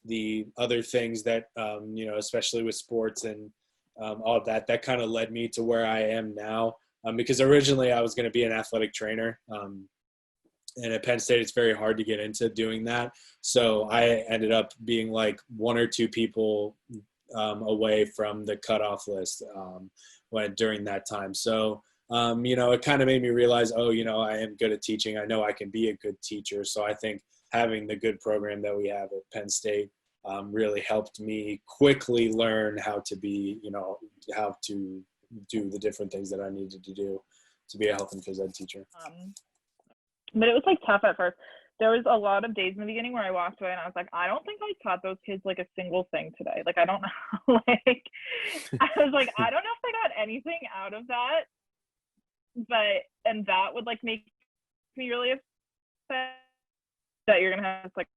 the other things that, you know, especially with sports and all of that kind of led me to where I am now. Because originally I was going to be an athletic trainer. And at Penn State, it's very hard to get into doing that. So I ended up being like 1 or 2 people away from the cutoff list during that time. So, you know, it kind of made me realize, oh, you know, I am good at teaching. I know I can be a good teacher. So I think having the good program that we have at Penn State really helped me quickly learn how to be, you know, how to do the different things that I needed to do to be a health and phys ed teacher. But it was like tough at first. There was a lot of days in the beginning where I walked away and I was like, I don't think I taught those kids like a single thing today. Like, I don't know. Like, I was like, I don't know if I got anything out of that. And that would like make me really upset that you're gonna have like,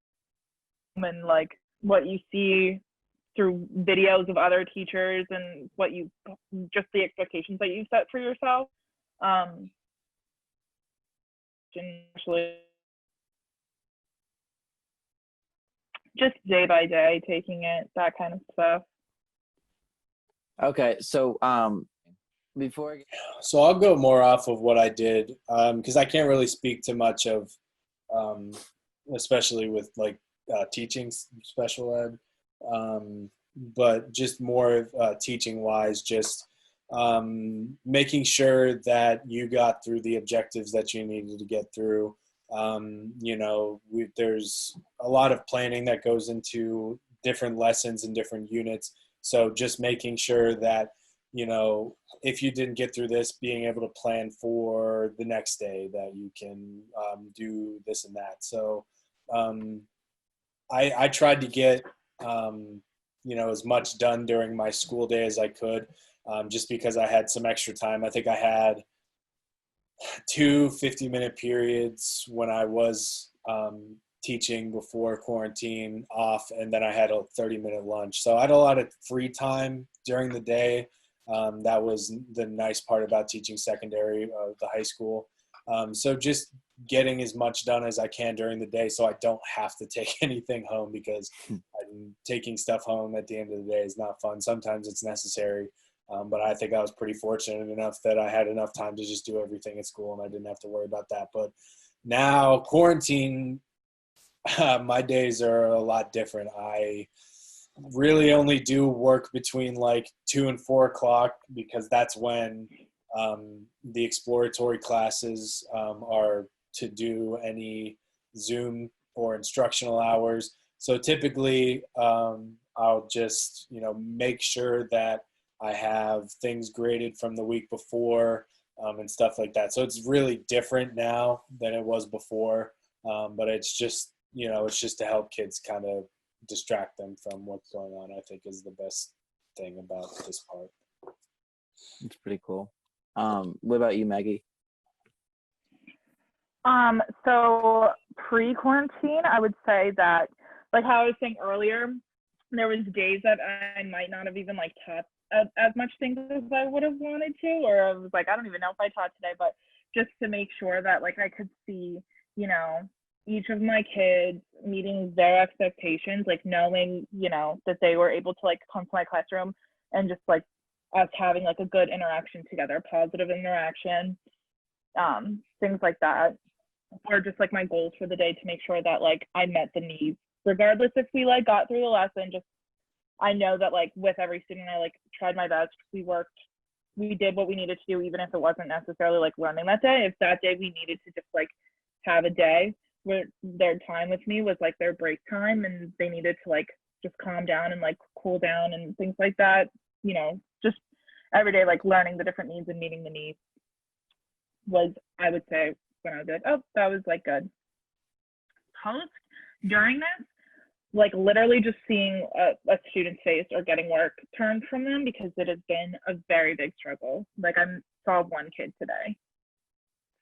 and like what you see through videos of other teachers and just the expectations that you set for yourself. Actually, just day by day, taking it, that kind of stuff. Okay, so So I'll go more off of what I did, because I can't really speak to much of, especially with like teaching special ed, but just more teaching wise, just making sure that you got through the objectives that you needed to get through, There's a lot of planning that goes into different lessons and different units. So just making sure that, if you didn't get through this, being able to plan for the next day that you can do this and that. So I tried to get, as much done during my school day as I could, just because I had some extra time. I think I had two 50-minute periods when I was teaching before quarantine off, and then I had a 30-minute lunch. So I had a lot of free time during the day. That was the nice part about teaching secondary, the high school. So just getting as much done as I can during the day so I don't have to take anything home, because taking stuff home at the end of the day is not fun. Sometimes it's necessary. But I think I was pretty fortunate enough that I had enough time to just do everything at school and I didn't have to worry about that. But now quarantine, my days are a lot different. I really only do work between like 2 and 4 o'clock, because that's when the exploratory classes are to do any Zoom or instructional hours. So typically I'll just, make sure that I have things graded from the week before and stuff like that. So it's really different now than it was before. But it's just, it's just to help kids kind of distract them from what's going on, I think is the best thing about this part. It's pretty cool. What about you, Maggie? So pre-quarantine, I would say that, like how I was saying earlier, there was days that I might not have even like taught as much things as I would have wanted to, or I was like, I don't even know if I taught today, but just to make sure that like I could see, each of my kids meeting their expectations, like knowing, that they were able to like come to my classroom and just like us having like a good interaction together, positive interaction, things like that. Or just like my goals for the day to make sure that like I met the needs, regardless if we like got through the lesson. Just I know that like with every student, I like tried my best. We did what we needed to do, even if it wasn't necessarily like learning that day. If that day we needed to just like have a day where their time with me was like their break time and they needed to like just calm down and like cool down and things like that, just every day like learning the different needs and meeting the needs was, I would say, when I was like, oh, that was like good. Post during this, like literally just seeing a student's face or getting work turned from them, because it has been a very big struggle. Like I saw one kid today.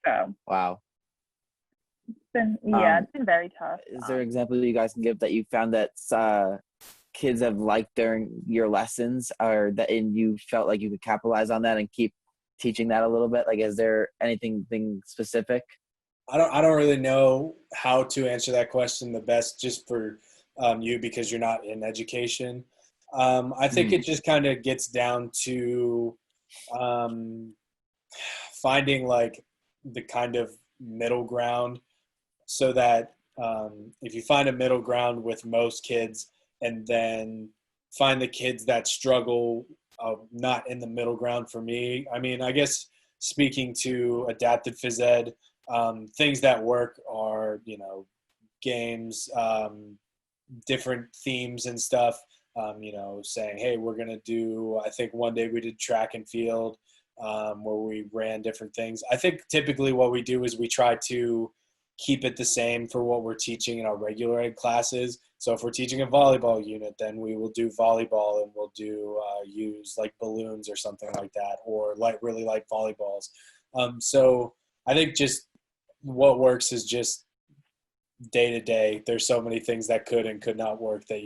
So Wow. It's been very tough. Is there an example you guys can give that you found that kids have liked during your lessons, or that and you felt like you could capitalize on that and keep teaching that a little bit? Like, is there anything specific? I don't really know how to answer that question the best, just for you, because you're not in education. I think it just kind of gets down to finding like the kind of middle ground, so that if you find a middle ground with most kids, and then find the kids that struggle not in the middle ground. For me, I mean, I guess speaking to adapted phys ed, things that work are, games, different themes and stuff, saying, hey, we're going to do, I think one day we did track and field, where we ran different things. I think typically what we do is we try to keep it the same for what we're teaching in our regular ed classes. So if we're teaching a volleyball unit, then we will do volleyball, and we'll do use like balloons or something like that, or really light volleyballs. So I think just what works is just day to day. There's so many things that could and could not work that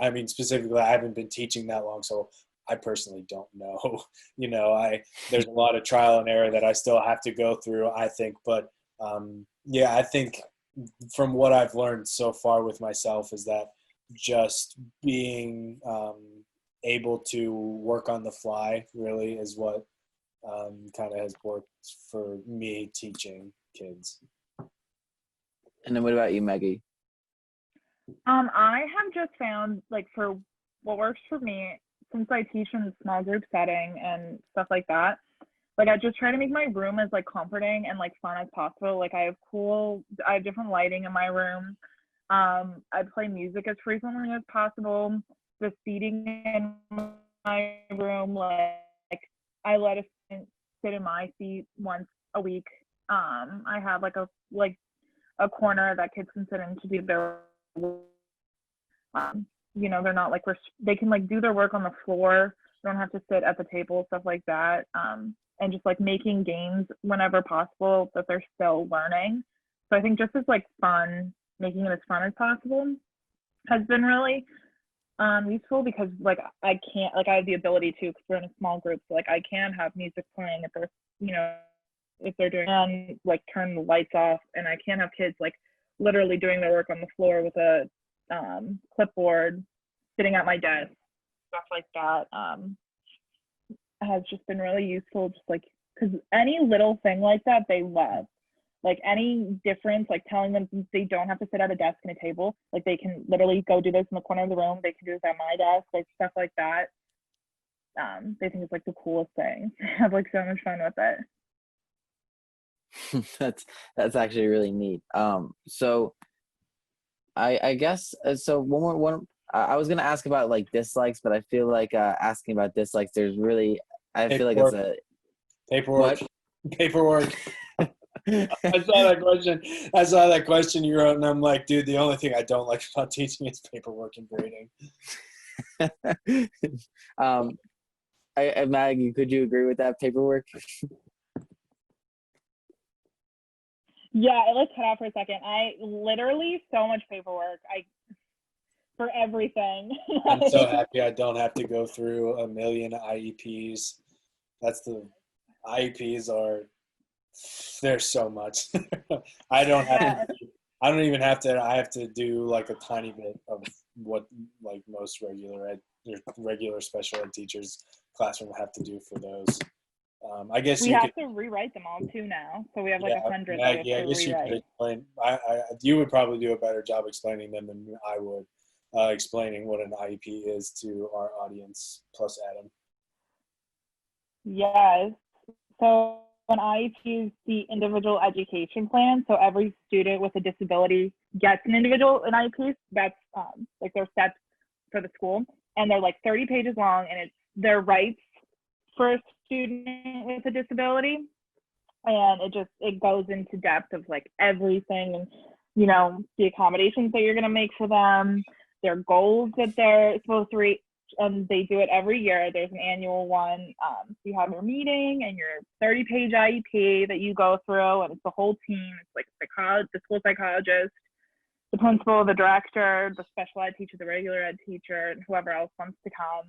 I mean, specifically, I haven't been teaching that long, so I personally don't know. There's a lot of trial and error that I still have to go through, I think. But I think from what I've learned so far with myself is that just being able to work on the fly really is what kind of has worked for me teaching kids. And then what about you, Maggie? I have just found, like, for what works for me, since I teach in a small group setting and stuff like that, like I just try to make my room as like comforting and like fun as possible. Like I have different lighting in my room. I play music as frequently as possible. The seating in my room, like I let a student sit in my seat once a week. I have like a corner that kids can sit in to do their you know, they're not like they can like do their work on the floor, don't have to sit at the table, stuff like that. And just like making games whenever possible that they're still learning. So I think just as like fun, making it as fun as possible has been really useful, because like I have the ability to, because we're in a small group, so like I can have music playing if they're, you know, if they're doing like turn the lights off, and I can have kids like literally doing their work on the floor with a clipboard, sitting at my desk, stuff like that. Has just been really useful, just like because any little thing like that they love, like any difference, like telling them they don't have to sit at a desk and a table, like they can literally go do this in the corner of the room, they can do this at my desk, like stuff like that. They think it's like the coolest thing. I have like so much fun with it. That's actually really neat. So I guess so. One I was gonna ask about like dislikes, but I feel like asking about dislikes, there's really, I feel like it's a paperwork. What? Paperwork. I saw that question you wrote, and I'm like, dude, the only thing I don't like about teaching is paperwork and grading. Maggie, could you agree with that, paperwork? Yeah, let's cut out for a second. I literally so much paperwork. For everything. I'm so happy I don't have to go through a million IEPs. IEPs are, there's so much. I don't even have to, I have to do like a tiny bit of what like most regular special ed teachers classroom have to do for those. I guess we have to rewrite them all too now. So we have like 100 that we have to rewrite. You could explain. You would probably do a better job explaining them than I would, explaining what an IEP is to our audience, plus Adam. Yes. So an IEP is the individual education plan. So every student with a disability gets an IEP. That's like their steps for the school, and they're like 30 pages long, and it's their rights for a student with a disability, and it goes into depth of like everything, and you know, the accommodations that you're going to make for them, their goals that they're supposed to reach, and they do it every year. There's an annual one. So you have your meeting and your 30-page IEP that you go through, and it's the whole team. It's like the school psychologist, the principal, the director, the special ed teacher, the regular ed teacher, and whoever else wants to come,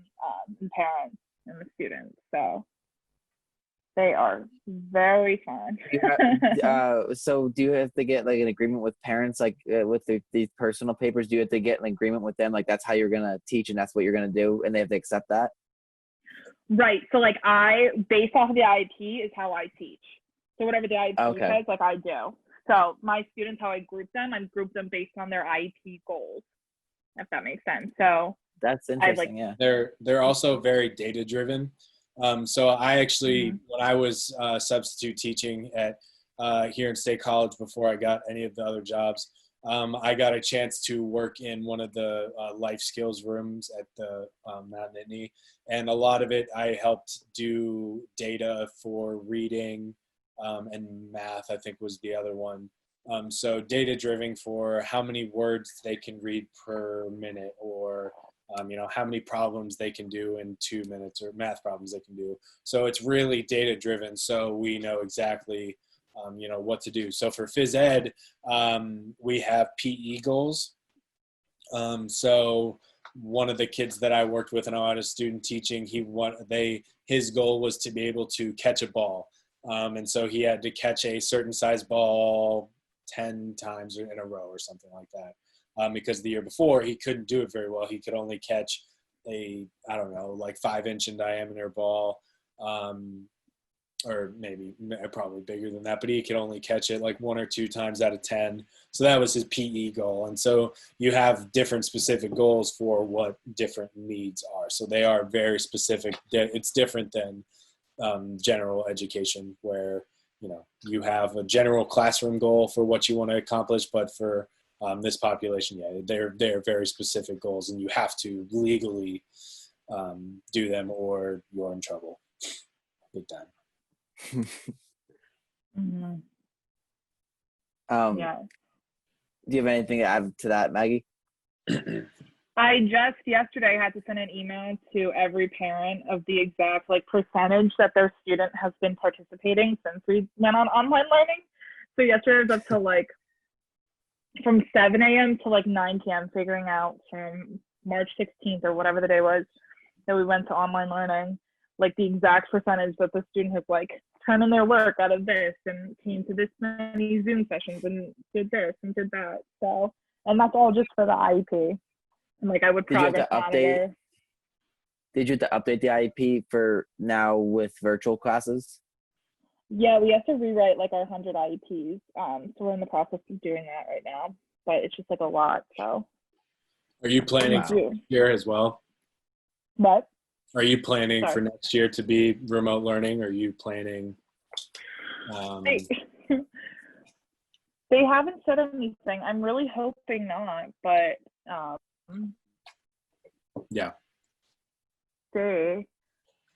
and parents and the students. So they are very fun. So do you have to get like an agreement with parents, like with these personal papers? Do you have to get an agreement with them, like that's how you're gonna teach and that's what you're gonna do, and they have to accept that? Right. So like based off of the IEP is how I teach. So whatever the IEP says, like I do. So my students, how I group them based on their IEP goals, if that makes sense. So that's interesting. Yeah. They're also very data driven. So I actually, when I was substitute teaching at here in State College before I got any of the other jobs, I got a chance to work in one of the life skills rooms at the Mount Nittany, and a lot of it I helped do data for reading and math, I think was the other one. So data driven for how many words they can read per minute, or how many problems they can do in 2 minutes, or math problems they can do. So it's really data driven. So we know exactly, what to do. So for phys ed, we have PE goals. So one of the kids that I worked with, and I had a student teaching, his goal was to be able to catch a ball. And so he had to catch a certain size ball 10 times in a row or something like that. Because the year before he couldn't do it very well. He could only catch a, 5-inch in diameter ball, or maybe probably bigger than that, but he could only catch it like 1 or 2 times out of 10. So that was his PE goal. And so you have different specific goals for what different needs are. So they are very specific. It's different than general education, where you have a general classroom goal for what you want to accomplish, but for this population, they're very specific goals, and you have to legally do them, or you're in trouble, big time. Mm-hmm. Yeah. Do you have anything to add to that, Maggie? I just yesterday had to send an email to every parent of the exact percentage that their student has been participating since we went on online learning. So yesterday was up to from 7 a.m. to 9 p.m. figuring out from March 16th or whatever the day was that we went to online learning, the exact percentage that the student has turned in their work out of this and came to this many Zoom sessions and did this and did that. So, and that's all just for the IEP. And I would progress monitor. Did you have to update the IEP for now with virtual classes? Yeah, we have to rewrite our 100 IEPs. So we're in the process of doing that right now, but it's just a lot. So. Are you planning for next year as well? What? Are you planning for next year to be remote learning? Or are you planning? They haven't said anything. I'm really hoping not, but yeah.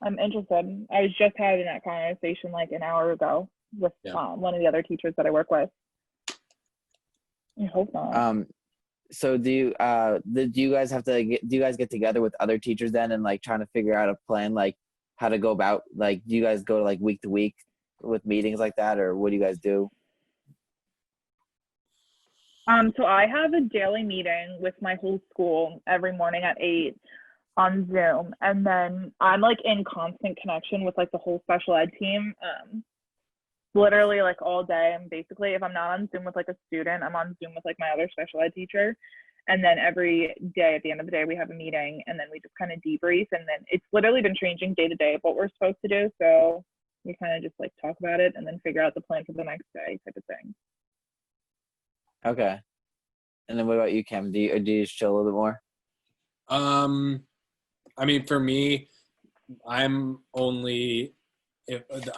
I'm interested. I was just having that conversation an hour ago with one of the other teachers that I work with. I hope not. So do you guys get together with other teachers then and trying to figure out a plan how to go about do you guys go to week to week with meetings like that, or what do you guys do? So I have a daily meeting with my whole school every morning at 8 on Zoom, and then I'm in constant connection with the whole special ed team. Literally all day. I'm basically, if I'm not on Zoom with a student, I'm on Zoom with my other special ed teacher. And then every day at the end of the day, we have a meeting, and then we just kind of debrief. And then it's literally been changing day to day of what we're supposed to do. So we kind of just talk about it and then figure out the plan for the next day type of thing. Okay. And then what about you, Cam? Do you just chill a little bit more? I mean, for me, I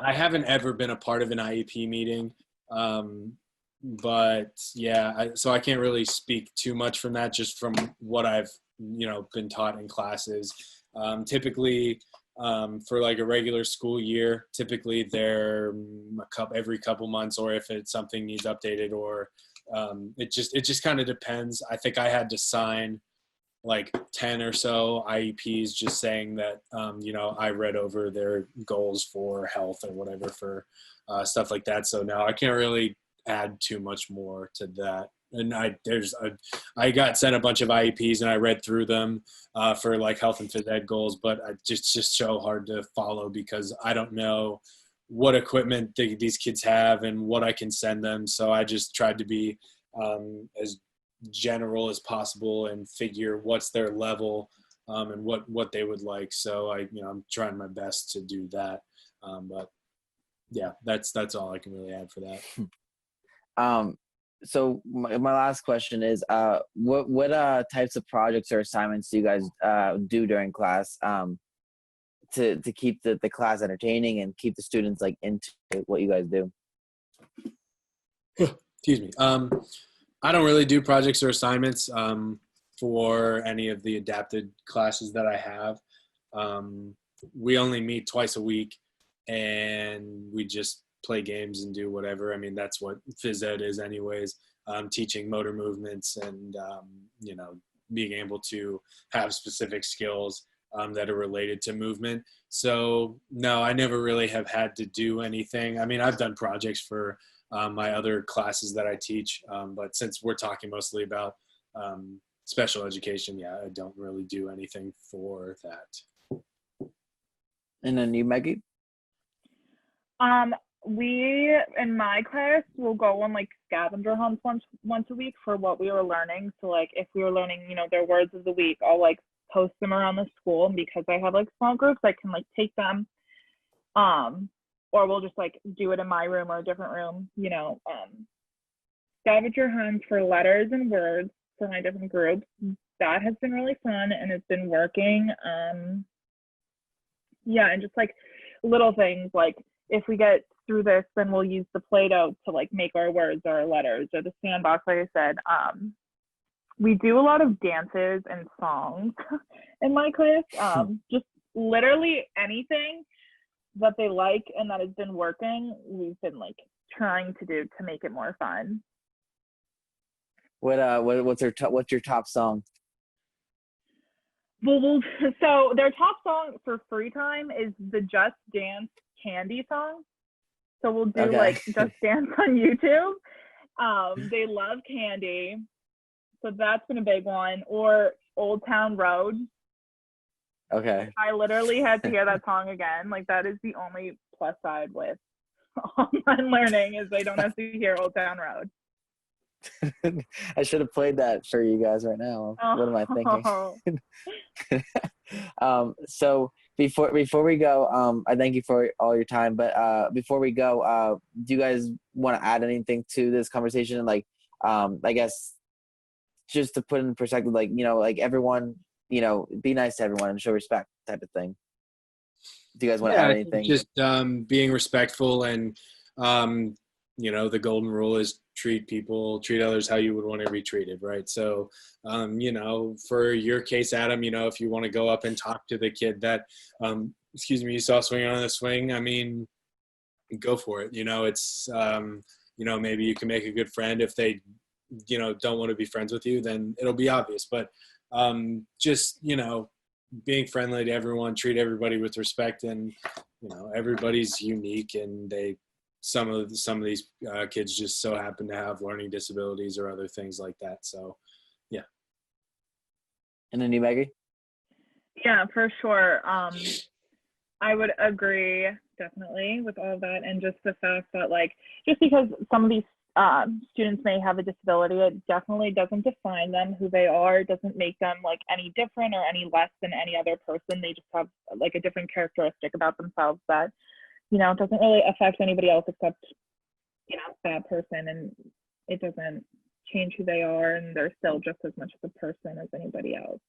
haven't ever been a part of an IEP meeting, but so I can't really speak too much from that, just from what I've been taught in classes. Typically, for a regular school year, typically they're every couple months, or if it's something needs updated, or it just kind of depends. I think I had to sign 10 or so IEPs just saying that, I read over their goals for health or whatever for stuff like that. So now I can't really add too much more to that. And I got sent a bunch of IEPs and I read through them for health and phys ed goals, but it's just so hard to follow because I don't know what equipment these kids have and what I can send them. So I just tried to be as general as possible and figure what's their level and what they would like. So I'm trying my best to do that. But yeah, that's all I can really add for that. So my last question is, what types of projects or assignments do you guys do during class to keep the class entertaining and keep the students into what you guys do? Excuse me. I don't really do projects or assignments for any of the adapted classes that I have. We only meet twice a week, and we just play games and do whatever. I mean, that's what phys ed is anyways, teaching motor movements and, being able to have specific skills that are related to movement. So, no, I never really have had to do anything. I mean, I've done projects for my other classes that I teach. But since we're talking mostly about special education, I don't really do anything for that. And then you, Maggie? We, in my class, will go on scavenger hunts once a week for what we were learning. So if we were learning, their words of the week, I'll post them around the school. And because I have small groups, I can take them. Or we'll just do it in my room or a different room, scavenger hunts for letters and words for my different groups. That has been really fun and it's been working. And just little things like if we get through this, then we'll use the Play-Doh to like make our words or our letters, or the sandbox, like I said. We do a lot of dances and songs in my class. Just literally anything that they like and that has been working, we've been like trying to do to make it more fun. What's your top song? Well, so their top song for free time is the Just Dance Candy song. So we'll do like Just Dance on YouTube. They love candy, so that's been a big one. Or Old Town Road. Okay. I literally had to hear that song again. Like that is the only plus side with online learning is they don't have to hear Old Town Road. I should have played that for you guys right now. What am I thinking? So before we go, I thank you for all your time. But before we go, do you guys want to add anything to this conversation? Like, I guess just to put in perspective, like, you know, like everyone, you know, be nice to everyone and show respect type of thing. Do you guys want to add anything? Just being respectful and, you know, the golden rule is treat others how you would want to be treated, right? So, you know, for your case, Adam, you know, if you want to go up and talk to the kid that, you saw swinging on the swing, I mean, go for it. You know, it's, you know, maybe you can make a good friend. If they, you know, don't want to be friends with you, then it'll be obvious. But just, you know, being friendly to everyone, treat everybody with respect, and, you know, everybody's unique, and some of these kids just so happen to have learning disabilities or other things like that. So, yeah. And then you, Maggie? Yeah, for sure. I would agree definitely with all of that, and just the fact that like just because some of these students may have a disability, it definitely doesn't define them, who they are. It doesn't make them like any different or any less than any other person. They just have like a different characteristic about themselves that, you know, it doesn't really affect anybody else except, you know, that person, and it doesn't change who they are, and they're still just as much of a person as anybody else.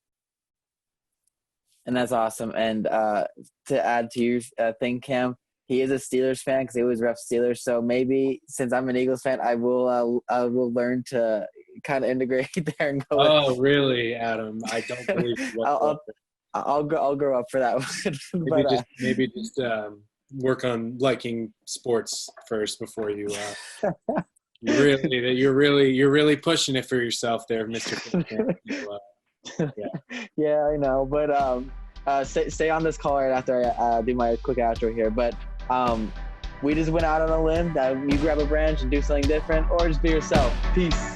And that's awesome. And to add to your thing, Cam, he is a Steelers fan because he always ref Steelers. So maybe since I'm an Eagles fan, I will learn to kind of integrate there and go. Oh, really, Adam? I don't believe you. I'll grow up for that one. Maybe just work on liking sports first before you. You're really pushing it for yourself there, Mr. Yeah, I know, but stay on this call right after I do my quick outro here. But we just went out on a limb that you grab a branch and do something different, or just be yourself. Peace.